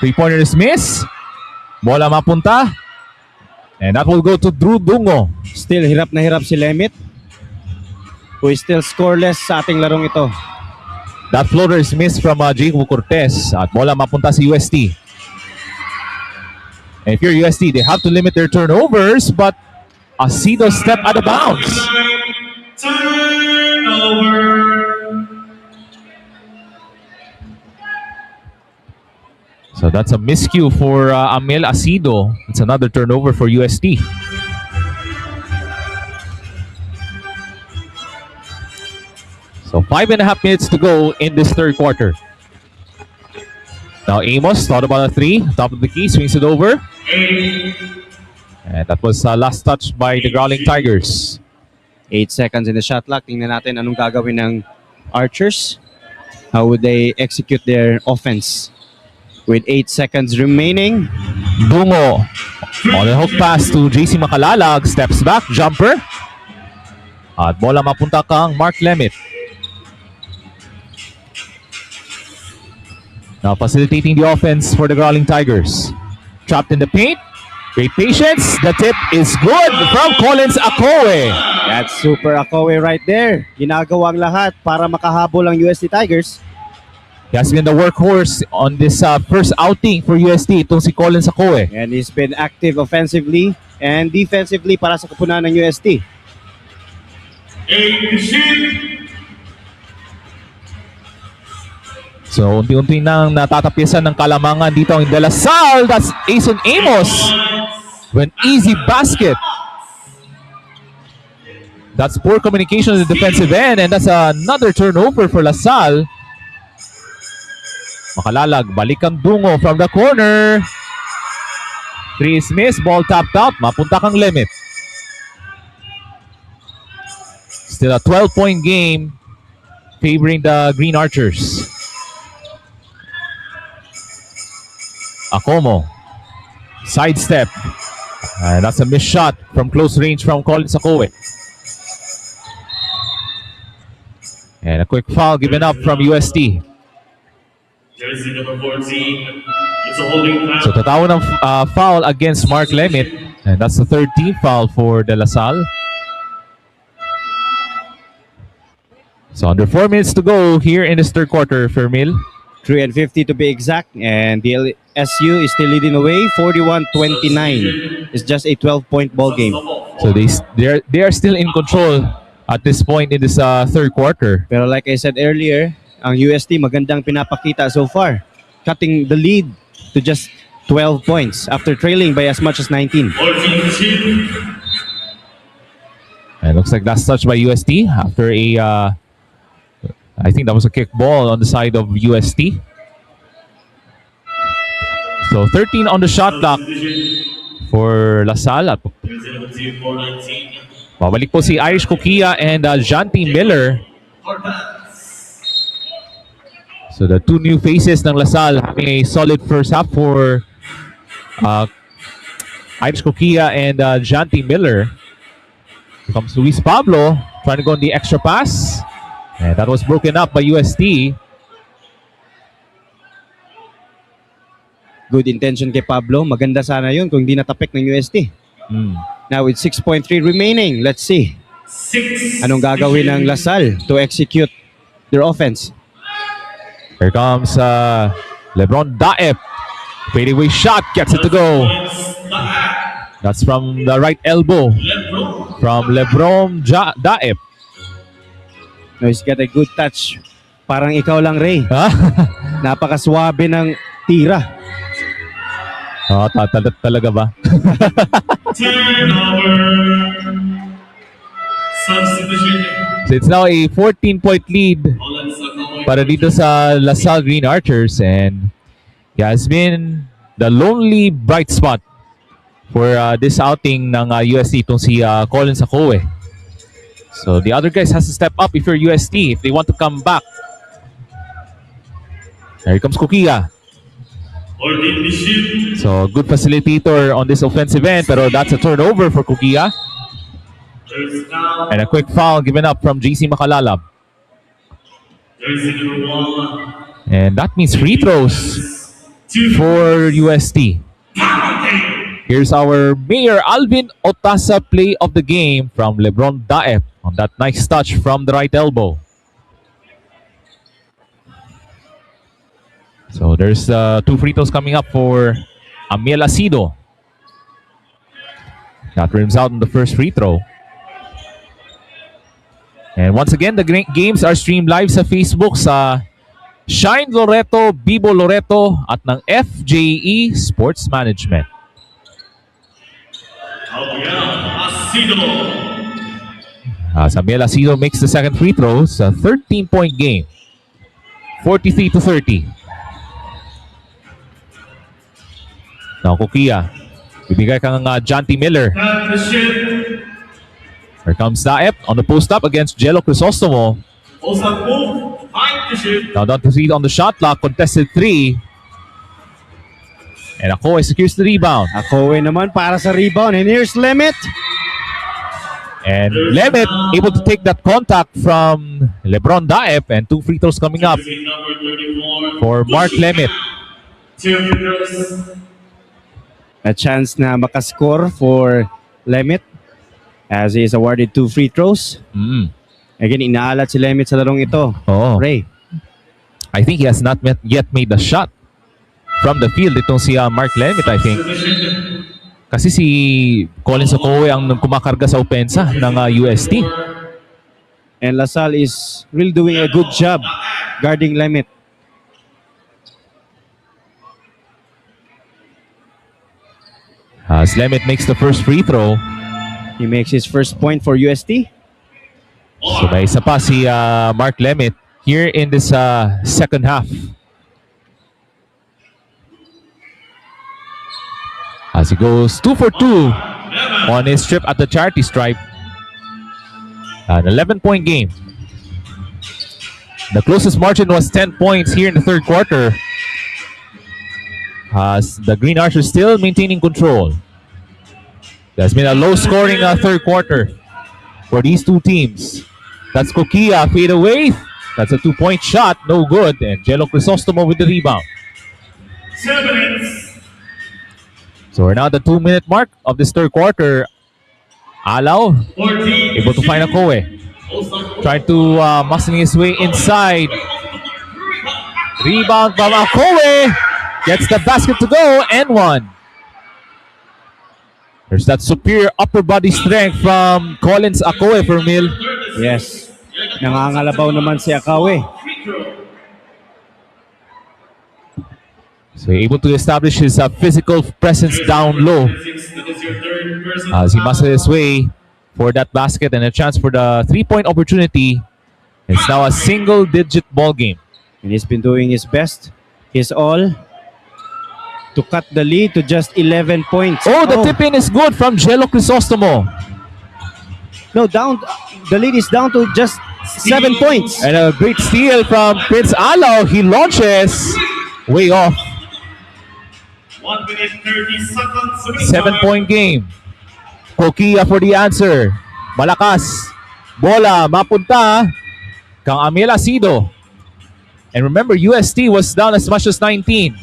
3-pointer is miss. Bola mapunta. And that will go to Drew Dungo. Still hirap na hirap si Lemit, who is still scoreless sa ating larong ito. That floater is missed from Jacob Cortez. At bola mapunta si UST. And if you're UST, they have to limit their turnovers. But Asido step out of bounds. Turnover. So that's a miscue for Amel Asido. It's another turnover for UST. So 5.5 minutes to go in this third quarter. Now Amos thought about a three. Top of the key, swings it over. And that was last touch by the Growling Tigers. 8 seconds in the shot clock. Tingnan natin anong gagawin ng Archers. How would they execute their offense? With 8 seconds remaining. Dungo on the hook pass to JC Makalalag. Steps back, jumper. At bola mapunta kang Mark Lemit. Now facilitating the offense for the Growling Tigers. Trapped in the paint. Great patience. The tip is good from Collins Akowe. That's Super Akowe right there. Ginagawang lahat para makahabol ang UST Tigers. He has been the workhorse on this first outing for UST, itong si Collins Akowe. And he's been active offensively and defensively para sa kapunan ng UST. So, unti-unti nang natatapisan ng kalamangan dito ang De La Salle. That's Ason Amos. With an easy basket. That's poor communication on the defensive end, and that's another turnover for La Salle. Makalalag, balik ang Dungo from the corner. Three is missed, ball tapped out, mapunta kang Limit. Still a 12-point game favoring the Green Archers. Akomo, sidestep. That's a missed shot from close range from Collins Akowe. And a quick foul given up from UST. Jersey number 14. It's a holding foul. So tatawag ng foul against Mark Lemit. And that's the third team foul for De La Salle. So under 4 minutes to go here in this third quarter, Fermil. 3:50 to be exact, and DLSU is still leading away, 41-29. It's just a 12-point ball game. So they are still in control at this point in this third quarter. Pero like I said earlier, ang UST magandang pinapakita so far, cutting the lead to just 12 points after trailing by as much as 19. 14-2. And looks like that's touched by UST after a I think that was a kick ball on the side of UST. So 13 on the shot clock for La Salle. At Jersey number 2, 419. babalik po si Irish Kukia and Janty Miller. So the two new faces ng La Salle having a solid first half for Irish Kukia and Janty Miller. Here comes Luis Pablo trying to go on the extra pass. And that was broken up by UST. Good intention kay Pablo. Maganda sana yun kung hindi natapik ng UST. Now with 6.3 remaining, let's see. 6. Anong gagawin ng La Salle to execute their offense? Here comes Lebron Daep. Fadeaway shot, gets it to go. That's from the right elbow from Lebron Daep. No, he's got a good touch. Parang ikaw lang, Ray. Napakaswabe ng tira. Talaga ba? Turnover. Substitution. So it's now a 14-point lead para dito sa La Salle Green Archers, and yeah, it's been the lonely bright spot for this outing ng UST itong si Collins Akowe. So the other guys has to step up if you're UST, if they want to come back. There comes Kukia. So good facilitator on this offensive end, pero that's a turnover for Kukia. And a quick foul given up from JC Makalalab. And that means free throws for UST. Here's our Mayor Alvin Otasa play of the game from Lebron Daep on that nice touch from the right elbow. So there's two free throws coming up for Amiel Asido. That rims out on the first free throw. And once again, the games are streamed live sa Facebook sa Shine Loreto, Bibo Loreto at ng FJE Sports Management. Samuel Asido makes the second free throw. It's a 13-point game. 43-30. Now Kokia. Bibigay kang Janty Miller. At the ship. Here comes Daep on the post-up against Jello Crisostomo. Also move. Behind the ship. Now down to 3 on the shot clock. Contested 3. And Akoe secures the rebound. Akoe naman para sa rebound. And here's Lemit. And Lemit able to take that contact from Lebron Daep. And 2 free throws coming up Number 34. for Mark Lemit. 2 free throws. A chance na makascore for Lemit as he is awarded 2 free throws. Again, inaalat si Lemit sa larong ito. Oh. Ray. I think he has not yet made the shot from the field. Itong si Mark Lemit, I think. Kasi si Collins Akoe ang kumakarga sa opensa ng UST. And LaSalle is really doing a good job guarding Lemit. As Lemit makes the first free throw. He makes his first point for UST. So may isa pa si Mark Lemit here in this second half. As he goes 2 for 2 on his trip at the charity stripe. An 11-point game. The closest margin was 10 points here in the third quarter. As the Green Archers still maintaining control. There's been a low-scoring third quarter for these two teams. That's Kokia fade away. That's a 2-point shot, no good. And Jello Crisostomo with the rebound. 7 minutes. So we're now at the 2-minute mark of this third quarter. Alaw 14. able to find Akoe. Trying to muscling his way inside. Rebound from Akoe. Gets the basket to go and one. There's that superior upper body strength from Collins Akoe for Mil. Yes. Nangangalabaw naman si Akoe. So able to establish his physical presence down low as he muscles his way for that basket and a chance for the 3-point opportunity. It's now a single-digit ball game. And he's been doing his best, his all, to cut the lead to just 11 points. Oh, the tip-in is good from Jello Crisostomo. No, down. The lead is down to just 7 points. And a great steal from Prince Alaw. He launches way off. 1 minute 30 seconds. 7-point game. Kokia for the answer. Malakas. Bola, mapunta. Kang Amiel Asido. And remember, UST was down as much as 19.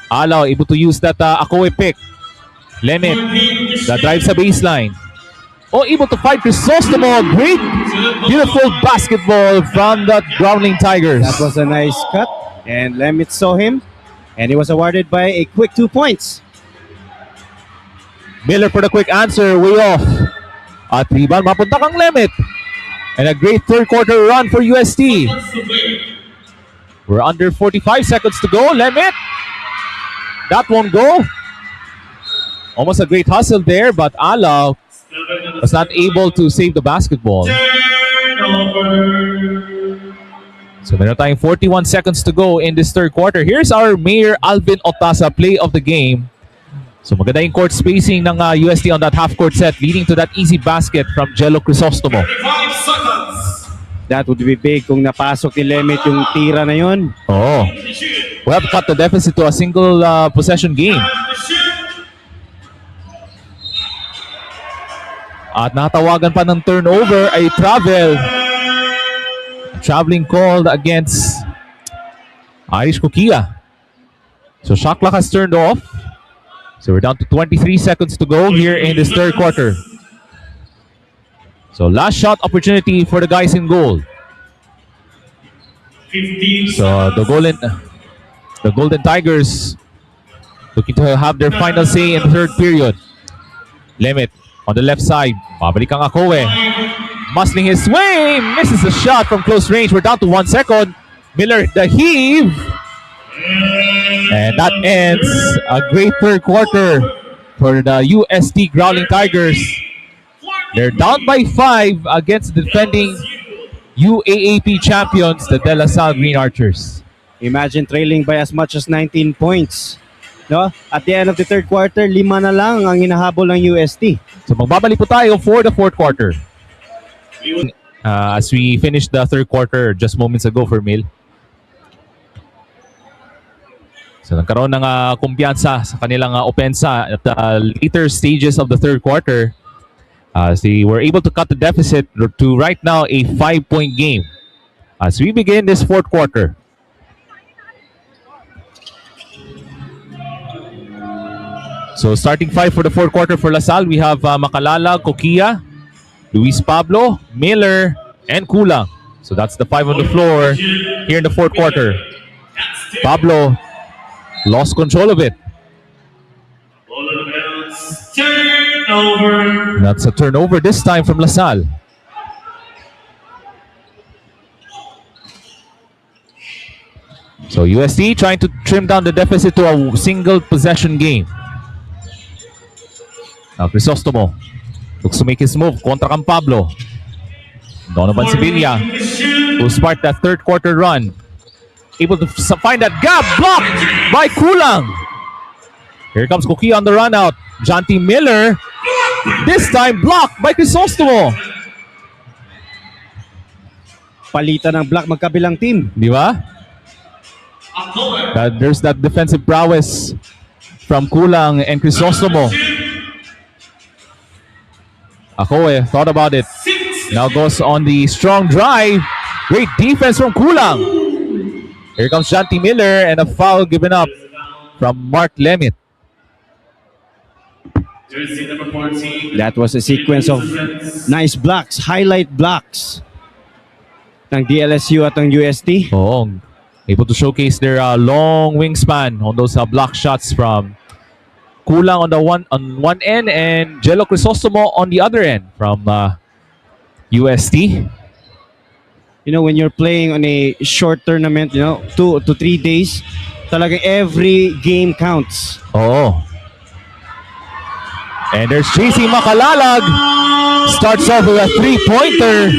Alaw able to use that Akoe pick. Lemit, the drive sa baseline. Oh, able to fight Crisostomo. Great, beautiful basketball from the Growling Tigers. That was a nice cut. And Lemit saw him. And he was awarded by a quick 2 points. Miller for the quick answer, way off. At rebound, mapunta kang Lemit. And a great third quarter run for UST. We're under 45 seconds to go. Lemit. That won't go. Almost a great hustle there, but Alaw was not able to save the basketball. So meron tayong 41 seconds to go in this third quarter. Here's our Mayor Alvin Otasa play of the game. So maganda yung court spacing ng UST on that half-court set, leading to that easy basket from Jello Crisostomo. 5 seconds. That would be big kung napasok ni Lemit yung tira na yun. Oh, we have cut the deficit to a single possession game. At natawagan pa ng turnover ay travel. Traveling called against Irish Kokia. So shot clock has turned off. So we're down to 23 seconds to go here in this third quarter. So last shot opportunity for the guys in goal. 15 So the Golden Tigers looking to have their final say in the third period. Lemit on the left side. Pabalik ang Akoe. Muscling his way. Misses the shot from close range. We're down to 1 second. Miller the heave. And that ends a great third quarter for the UST Growling Tigers. They're down by 5 against the defending UAAP champions, the DLSU Green Archers. Imagine trailing by as much as 19 points No? At the end of the third quarter, 5 na lang ang hinahabol ng UST. So magbabalik po tayo for the fourth quarter. As we finished the third quarter just moments ago for Mil. So nagkaroon ng kumpiyansa sa kanilang opensa at the later stages of the third quarter. As they were able to cut the deficit to right now a 5-point game. As we begin this fourth quarter. So starting five for the fourth quarter for LaSalle, we have Makalala, Kokia, Luis Pablo, Miller, and Kulang. So that's the five on the floor here in the fourth quarter. Pablo lost control of it. Turnover. That's a turnover this time from LaSalle. So UST trying to trim down the deficit to a single possession game. Now Crisostomo looks to make his move contra kang Pablo. Donovan Sevilla will start that third quarter run. Able to find that gap, blocked by Kulang. Here comes Koki on the run out. Janty Miller, this time blocked by Crisostomo. Palitan ng block magkabilang team. Di ba? There's that defensive prowess from Kulang and Crisostomo. Akoe thought about it. Now goes on the strong drive. Great defense from Kulang. Here comes Janty Miller and a foul given up from Mark Lemit. Jersey number 14. That was a sequence of nice blocks, highlight blocks ng DLSU at ng UST. Oh, able to showcase their long wingspan on those block shots from Kulang on one end and Jello Crisostomo on the other end from UST. You know, when you're playing on a short tournament, 2 to 3 days, talagang every game counts. Oh. And there's JC Makalalag. Starts off with a three-pointer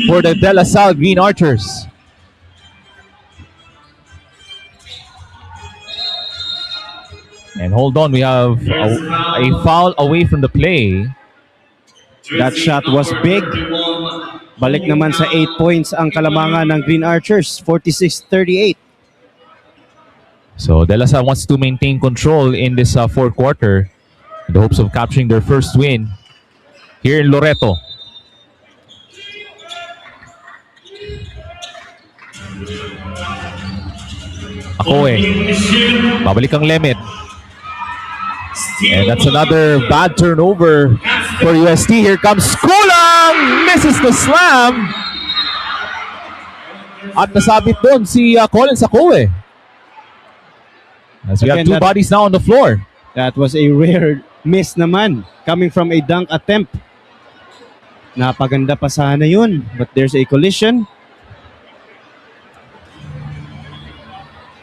for the De La Salle Green Archers. And hold on, we have a foul away from the play. That shot was big. Balik naman sa 8 points ang kalamangan ng Green Archers, 46-38. So De La Salle wants to maintain control in this fourth quarter in the hopes of capturing their first win here in Loreto. Akoe. Babalik ang Lemit. And that's another bad turnover for UST. Here comes Kulang! Misses the slam! At nasabit doon si Colin Sakoe. As we have Again, two bodies now on the floor. That was a rare miss naman coming from a dunk attempt. Napaganda pa sana yun, but there's a collision.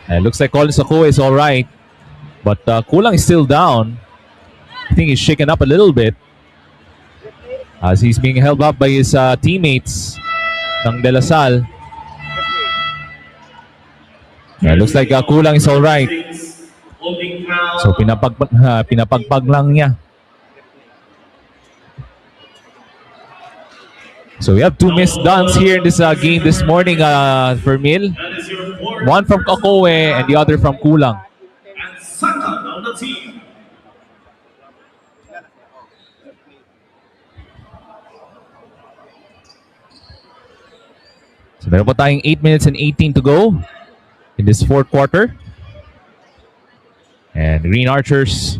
And it looks like Colin Sakoe is alright. But Kulang is still down. I think he's shaken up a little bit as he's being held up by his teammates ng De La Salle. Yeah, looks like Kulang is alright. So pinapagpag lang niya. So we have two missed dunks here in this game this morning for Mil. One from Kakoe and the other from Kulang. And second on the team. So meron pa tayong 8 minutes and 18 to go in this fourth quarter. And Green Archers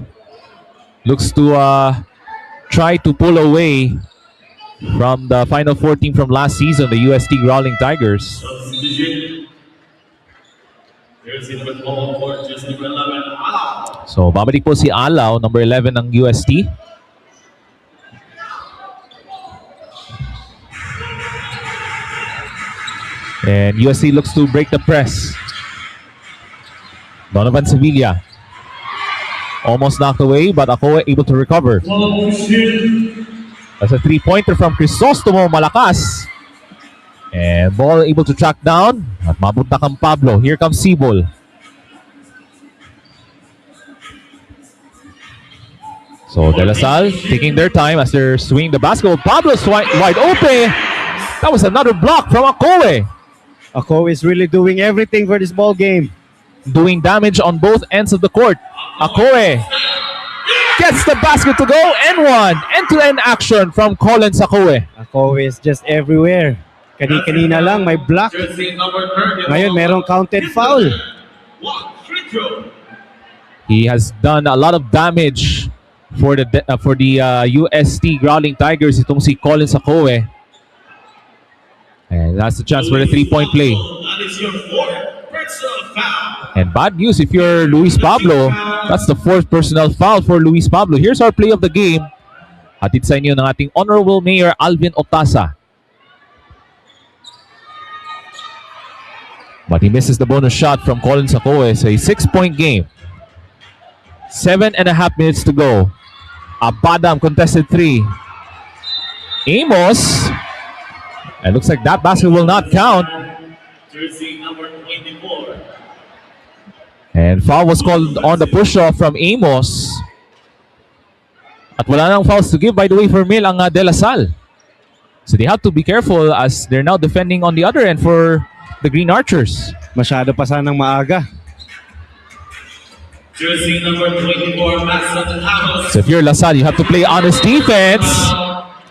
looks to try to pull away from the Final Four team from last season, the UST Growling Tigers. Substitution. Jersey number 12, jersey number 11, Alaw. So babalik po si Alaw, number 11 ng UST. And UST looks to break the press. Donovan Sevilla almost knocked away, but Akoe able to recover. That's a three-pointer from Crisostomo, malakas. And ball able to track down. At mabunta kang Pablo. Here comes Sibol. So De La Salle taking their time as they're swinging the basketball. Pablo's wide open. That was another block from Akowe. Ako is really doing everything for this ball game. Doing damage on both ends of the court. Akowe gets the basket to go and one. End-to-end action from Collins Akowe. Ako is just everywhere. Kanina lang may block. Ngayon merong counted foul. He has done a lot of damage for the UST Growling Tigers. Itong si Collins Akowe. And that's the chance for the three-point play. And bad news if you're Luis Pablo. That's the fourth personal foul for Luis Pablo. Here's our play of the game. Hatid sa inyo ng ating Honorable Mayor Alvin Otasa. But he misses the bonus shot from Collins Akowe. It's a 6-point game. 7.5 minutes to go. Abadam contested three. Amos. It looks like that basket will not count. Jersey number 24. And foul was called on the push-off from Amos. At wala nang fouls to give, by the way, for Mil ang De La Salle. So they have to be careful as they're now defending on the other end for the Green Archers. Masyado pa sanang maaga. Jersey number 24, Mason Amos. So if you're La Salle, you have to play honest defense.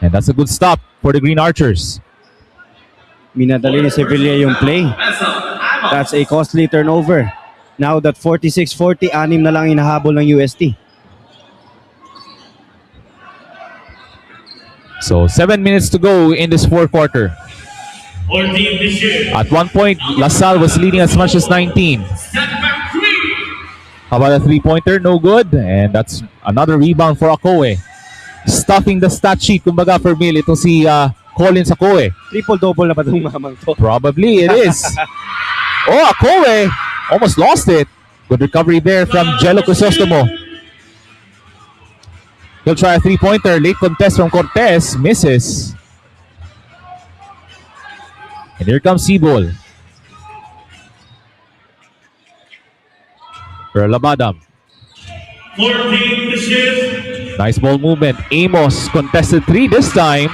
And that's a good stop for the Green Archers. Minadali ni Sevilla yung play. That's a costly turnover. Now that 46-40, 6 na lang inahabol ng UST. So 7 minutes to go in this fourth quarter. At one point, La Salle was leading as much as 19. How about a three-pointer? No good. And that's another rebound for Akowe. Stuffing the stat sheet, kumbaga for Mil, itong si Collins Akowe. Triple-double na ba itong mamang to? Probably it is. Oh, Akowe almost lost it. Good recovery there from Jello Crisostomo. He'll try a three-pointer. Late contest from Cortez. Misses. And here comes Sibol. For Labadam. 14 to shift. Nice ball movement. Amos contested three this time.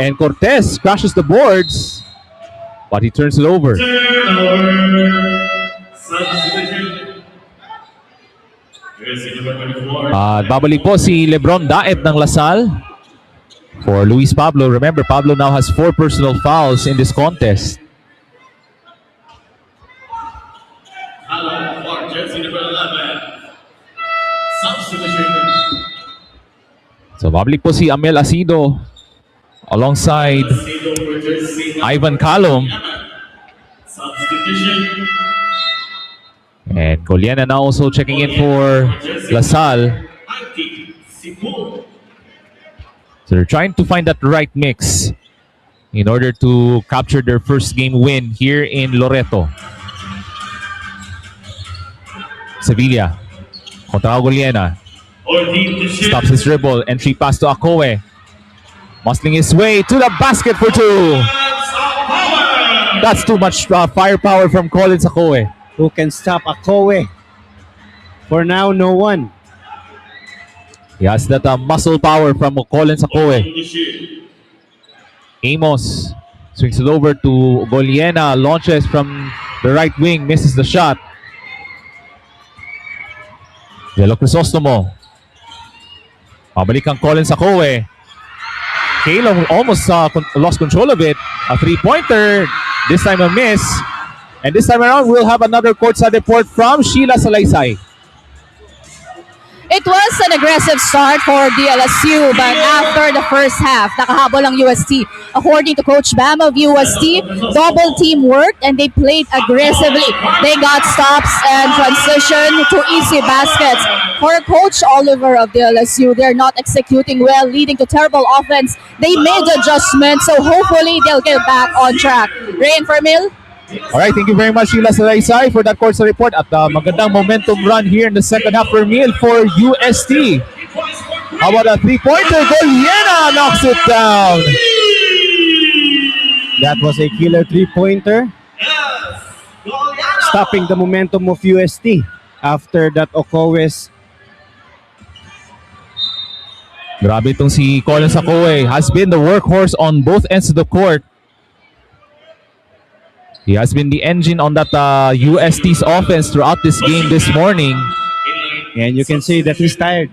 And Cortez crashes the boards. But he turns it over. Turnover. Substitution. Jersey number 24. Babalik po si Lebron Daep ng La Salle for Luis Pablo. Remember, Pablo now has 4 personal fouls in this contest. Hello for jersey number 11. Substitution. So babalik po si Amel Asido alongside Sido for jersey number Ivan Calum. 11. Substitution. And Coliana now also checking in for La Salle. 19. Sipul. So they're trying to find that right mix in order to capture their first game win here in Loreto. Sevilla contra Coliana. 14 to shift. Stops his dribble. Entry pass to Akowe. Muscling his way to the basket for two. That's too much firepower from Collins Akowe. Who can stop Akowe? For now, no one. He has that muscle power from Collins Akowe. 14 to shift. Amos swings it over to Goliena. Launches from the right wing. Misses the shot. Jello Crisostomo. Pabalik ang Collins Akowe. Calum almost lost control of it. A three-pointer. This time a miss. And this time around, we'll have another courtside report from Sheila Salaysay. It was an aggressive start for DLSU, but after the first half, nakahabol ang UST. According to Coach Bam of UST, double team worked and they played aggressively. They got stops and transition to easy baskets. For Coach Oliver of DLSU, they're not executing well, leading to terrible offense. They made adjustments, so hopefully they'll get back on track. Rain for Mil? All right, thank you very much, Sheila Salaysay, for that courtside report. At magandang momentum run here in the second half for Mil for UST. How about a three-pointer? Goliena knocks it down. That was a killer three-pointer. Stopping the momentum of UST after that Okowe's Grabe itong si Colin Sakoe. Has been the workhorse on both ends of the court. He has been the engine on that UST's offense throughout this game this morning. And you can see that he's tired.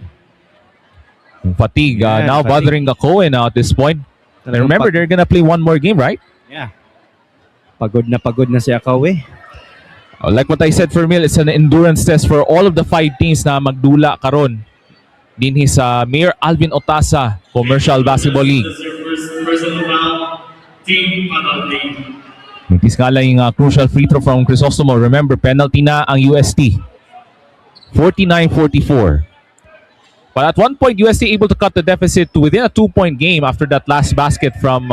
Yung fatigue now fatigue. bothering Gakoe now at this point. And remember, they're gonna play one more game, right? Yeah. Pagod na si Akawe. Like what I said for Mil, it's an endurance test for all of the 5 teams na magdula karon din sa Mayor Alvin Otasa Commercial Basketball League. This is your first personal foul. Team penalty. Mintis nga lang yung crucial free throw from Crisostomo. Remember, penalty na ang UST. 49-44. But at one point, UST able to cut the deficit to within a 2-point game after that last basket from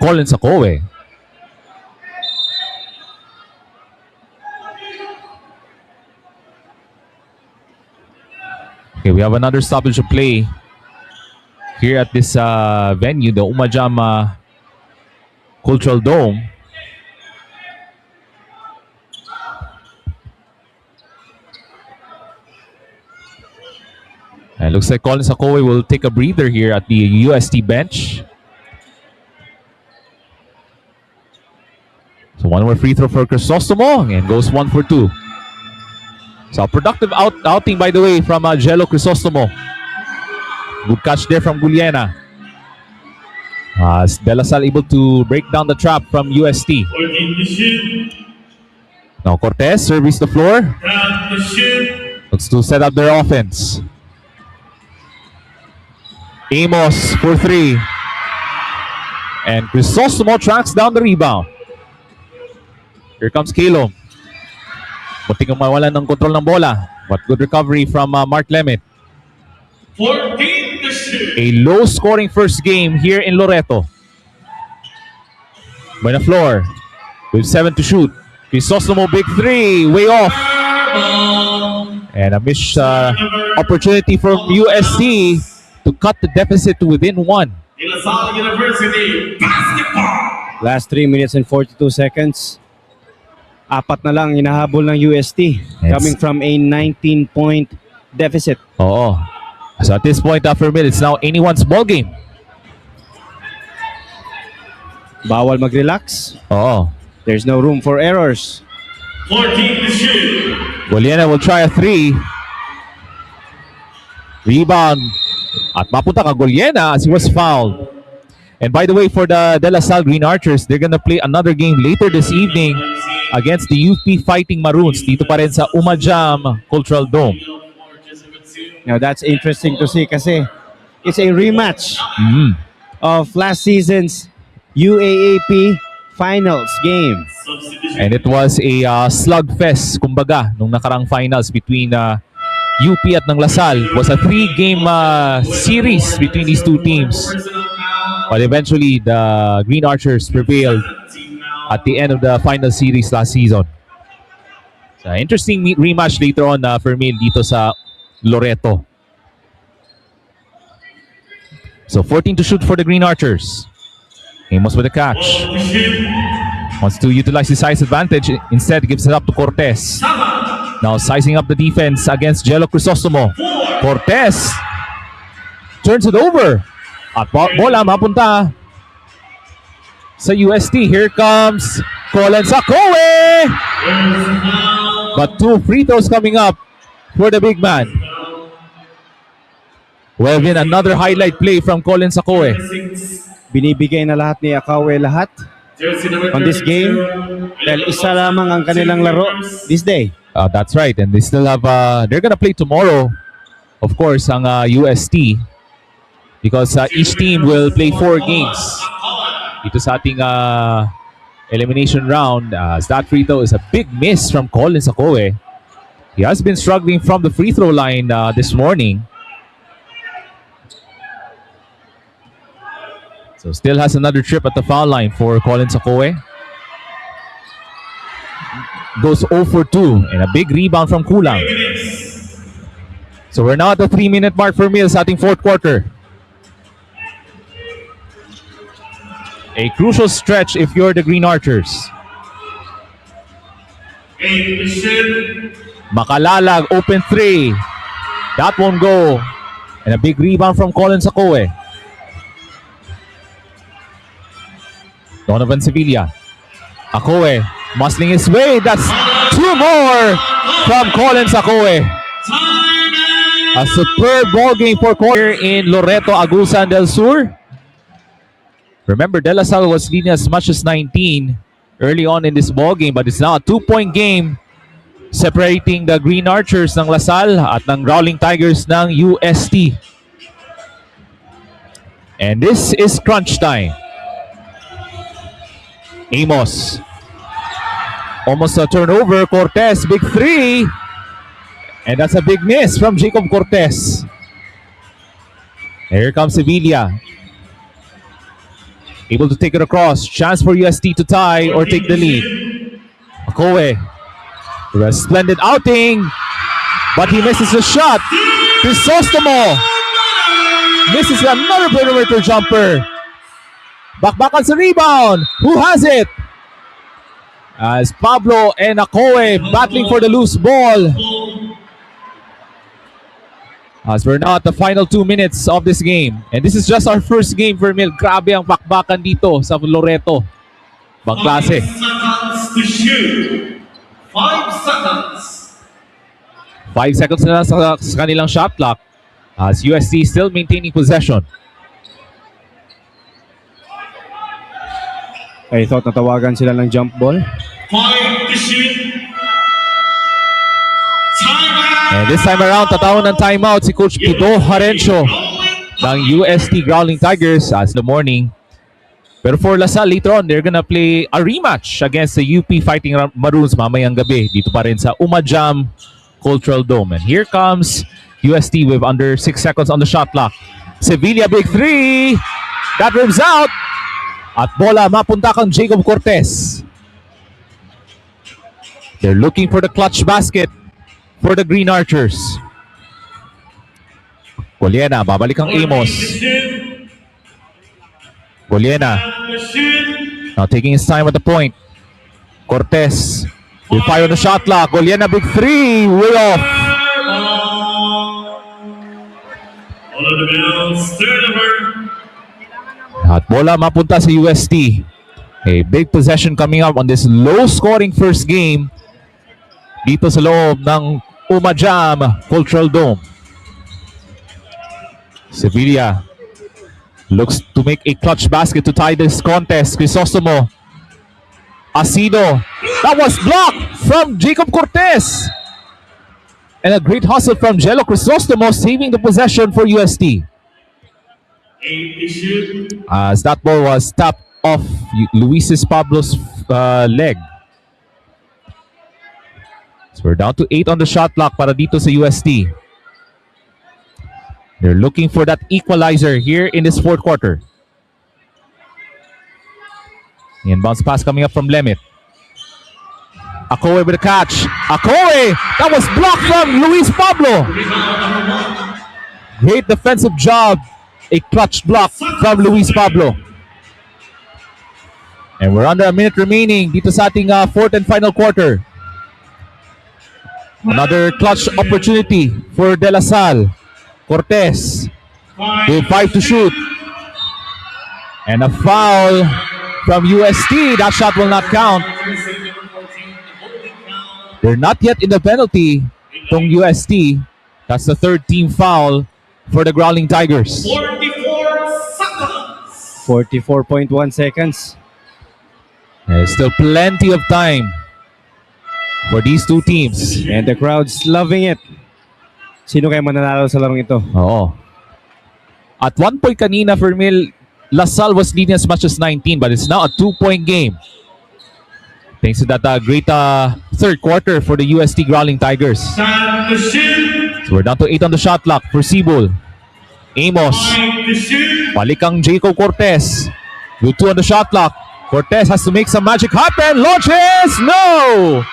Colin Sakoe. Okay, we have another stoppage of play here at this venue, the UMAJAM Cultural Dome. And it looks like Colin Sakoe will take a breather here at the UST bench. So one more free throw for Crisostomo and goes 1 for 2. So a productive outing, by the way, from Jello Crisostomo. Good catch there from Guliena. De La Salle able to break down the trap from UST. 14 to shoot. Now Cortez surveys the floor. 10 to shoot. Looks to set up their offense. Amos for 3. And Crisostomo tracks down the rebound. Here comes Kalom. Munting mawalan ng control ng bola. But good recovery from Mark Lemet. 14 to shoot. A low-scoring first game here in Loreto. By the floor. With 7 to shoot. Crisostomo big 3. Way off. And a missed opportunity from UST to cut the deficit to within 1. De La Salle University basketball. Last 3 minutes and 42 seconds. 4 na lang hinahabol ng UST. Yes. Coming from a 19-point deficit. Oo. So at this point, after mid, it's now anyone's ball game. Bawal mag-relax. Oo. There's no room for errors. 14 to shoot. Guliena will try a 3. Rebound. At mapunta ka Guliena as he was fouled. And by the way, for the De La Salle Green Archers, they're gonna play another game later this evening against the UP Fighting Maroons dito pa rin sa UMAJAM Cultural Dome. Now that's interesting to see kasi it's a rematch Mhm. of last season's UAAP finals game. And it was a slugfest, kumbaga, nung nakarang finals between UP at ng Lasal. It was a 3-game series between these two teams. But eventually, the Green Archers prevailed at the end of the final series last season. So, interesting rematch later on for me dito sa Loreto. So, 14 to shoot for the Green Archers. Amos with the catch. Wants to utilize his size advantage. Instead, gives it up to Cortez. Now sizing up the defense against Jello Crisostomo. Cortez turns it over. At bola mapunta sa UST. Here comes Colin Sakoe. But 2 free throws coming up for the big man. Well, then another highlight play from Colin Sakoe. Binibigay na lahat ni Akawe lahat on this game. Dahil isa lamang ang kanilang laro this day. That's right. And they still have, they're gonna play tomorrow, of course, ang UST. Because each team will play 4 games. Dito sa ating elimination round. As that free throw is a big miss from Colin Sakoe. He has been struggling from the free throw line this morning. So still has another trip at the foul line for Colin Sakoe. Goes 0 for 2 and a big rebound from Kulang. So we're now at the 3-minute mark for Mills sa ating 4th quarter. A crucial stretch if you're the Green Archers. Makalalag, open 3. That won't go. And a big rebound from Colin Sacoe. Donovan Sevilla. Acoe muscling his way. That's two more from Colin Sacoe. A superb ball game for Colin in Loreto, Agusan del Sur. Remember, De La Salle was leading as much as 19 early on in this ball game, but it's now a 2-point game separating the Green Archers ng La Salle at ng Growling Tigers ng UST. And this is crunch time. Amos. Almost a turnover. Cortez, big three. And that's a big miss from Jacob Cortez. Here comes Sevilla. Able to take it across. Chance for UST to tie or take the lead. Acoe. A splendid outing. But he misses the shot. Crisostomo misses another perimeter jumper. Bakbakan sa rebound. Who has it? As Pablo and Acoe battling for the loose ball. As we're now at the final 2 minutes of this game. And this is just our first game for Mil. Grabe ang bakbakan dito sa Loreto. Bang klase. 5 seconds to shoot. 5 seconds. 5 seconds na lang sa kanilang shot clock. As UST still maintaining possession. I thought natawagan sila ng jump ball. 5 to shoot. Timeout. And this time around, tatawag ng timeout si Coach Pido Harencio ng UST Growling Tigers as the morning. Pero for La Salle, later on, they're gonna play a rematch against the UP Fighting Maroons mamayang gabi. Dito pa rin sa UMAJAM Cultural Dome. And here comes UST with under 6 seconds on the shot clock. Sevilla, big three. That rims out. At bola mapunta kang Jacob Cortez. They're looking for the clutch basket for the Green Archers. Goliena, babalik ang Amos. Goliena, now taking his time at the point. Cortez will fire on the shot clock. Goliena, big three, way off. All of the bells, turnover. At bola mapunta sa UST. A big possession coming up on this low-scoring first game dito sa loob ng UMAJAM Cultural Dome. Sevilla looks to make a clutch basket to tie this contest. Crisostomo. Asido. That was blocked from Jacob Cortez. And a great hustle from Jello Crisostomo saving the possession for UST. 8 to shoot. As that ball was tapped off Luis Pablo's leg. So we're down to 8 on the shot clock para dito sa UST. They're looking for that equalizer here in this fourth quarter. And bounce pass coming up from Lemit. Acoe with a catch. Acoe! That was blocked from Luis Pablo. Great defensive job. A clutch block from Luis Pablo. And we're under a minute remaining dito sa ating fourth and final quarter. Another clutch opportunity for De La Salle. Cortez with 5 to shoot. And a foul from UST. That shot will not count. They're not yet in the penalty from UST. That's the third team foul for the Growling Tigers. 44 seconds. 44.1 seconds. There's still plenty of time for these two teams. And the crowd's loving it. Sino kaya mananalo sa larong ito? Oo. At 1 point kanina for Mil, La Salle was leading as much as 19, but it's now a 2-point game. Thanks to that great third quarter for the UST Growling Tigers. Time to shoot. So we're down to 8 on the shot clock for Sibol. Amos. 5 to shoot. Balik ang Jacob Cortez. With 2 on the shot clock. Cortez has to make some magic happen. Launches! No!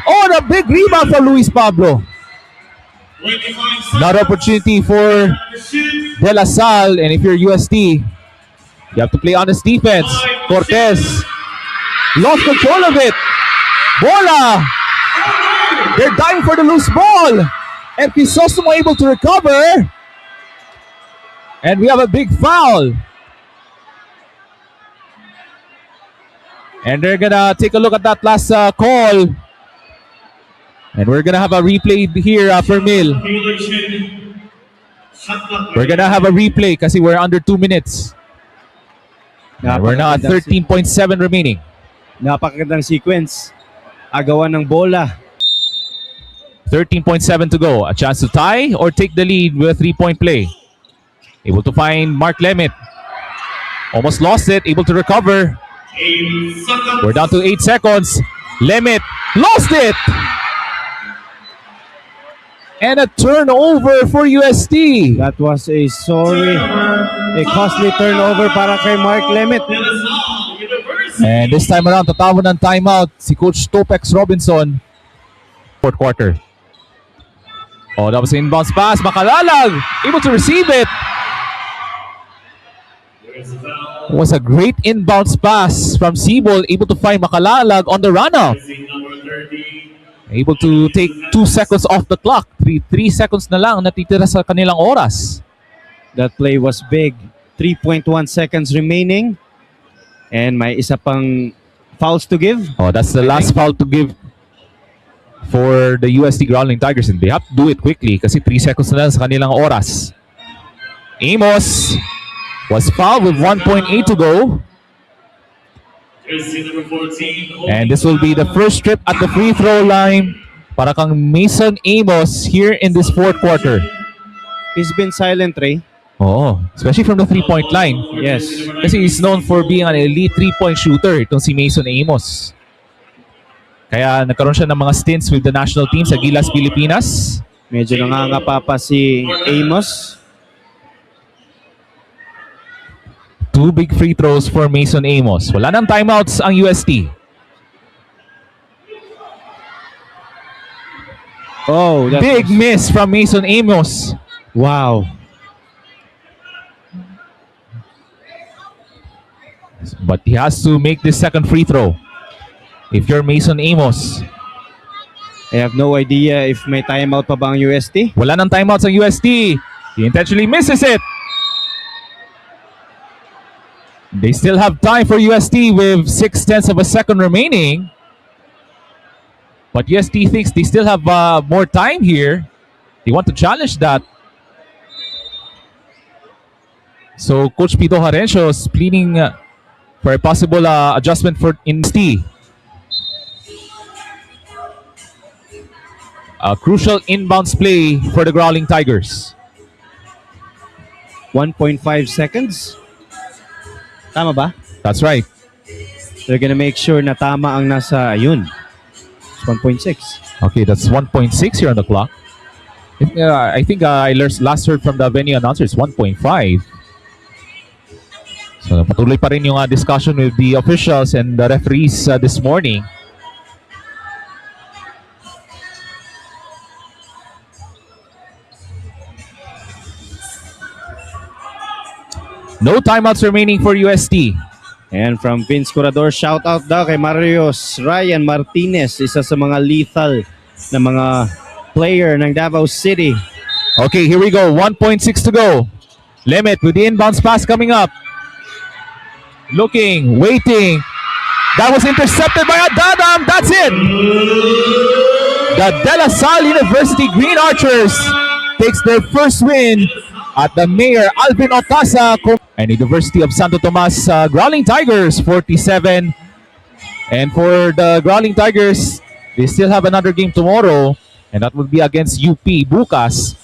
Oh, the big rebound from Luis Pablo. 25 seconds. Another opportunity for To shoot. De La Salle. And if you're UST, you have to play honest defense. Cortez lost control of it. Bola! They're dying for the loose ball. And Crisostomo able to recover. And we have a big foul. And they're gonna take a look at that last call. And we're gonna have a replay here per mil. We're gonna have a replay kasi we're under 2 minutes. And we're now at 13.7 remaining. Napakagandang sequence. Agawan ng bola. 13.7 to go. A chance to tie or take the lead with a 3-point play. Able to find Mark Lemet. Almost lost it. Able to recover. We're down to 8 seconds. Lemet lost it. And a turnover for UST. That was a costly turnover para kay Mark Lemet. And this time around, tatawag ng timeout si Coach Topex Robinson. Fourth quarter. Oh, that was an inbounds pass. Makalalag. Able to receive it. It was a great inbounds pass from Sibol. Able to find Makalalag on the runout. Able to take 2 seconds off the clock. 3 seconds na lang natitira sa kanilang oras. That play was big. 3.1 seconds remaining. And may isa pang fouls to give. Oh, that's the last foul to give for the UST Growling Tigers. And they have to do it quickly kasi 3 seconds na lang sa kanilang oras. Amos was fouled with 1.8 to go. And this will be the first trip at the free throw line para kang Mason Amos here in this fourth quarter. He's been silent, Ray. Oh, especially from the 3-point line. Yes. Kasi he's known for being an elite 3-point shooter, itong si Mason Amos. Kaya nagkaroon siya ng mga stints with the national team sa Gilas, Pilipinas. Medyo nangangapa pa si Amos. 2 big free throws for Mason Amos. Wala nang timeouts ang UST. Oh, that Big miss from Mason Amos. Wow. But he has to make this second free throw. If you're Mason Amos. I have no idea if may timeout pa ba ang UST. Wala nang timeouts ang UST. He intentionally misses it. They still have time for UST with 0.6 of a second remaining. But UST thinks they still have more time here. They want to challenge that. So Coach Pito Harencio is pleading for a possible adjustment for UST. A crucial inbounds play for the Growling Tigers. 1.5 seconds. Tama ba? That's right. They're gonna make sure na tama ang nasa yun. It's 1.6. Okay, that's 1.6 here on the clock. I think I last heard from the venue announcer, it's 1.5. So patuloy pa rin yung discussion with the officials and the referees this morning. No timeouts remaining for UST. And from Vince Curador, shout out daw kay Marius Ryan Martinez, isa sa mga lethal na mga player ng Davao City. Okay, here we go. 1.6 to go. Limit with the inbounds pass coming up. Looking, waiting. That was intercepted by Adadam. That's it. The De La Salle University Green Archers takes their first win at the Mayor Alvin Otasa and University of Santo Tomas Growling Tigers 47. And for the Growling Tigers, they still have another game tomorrow, and that will be against UP Bukas.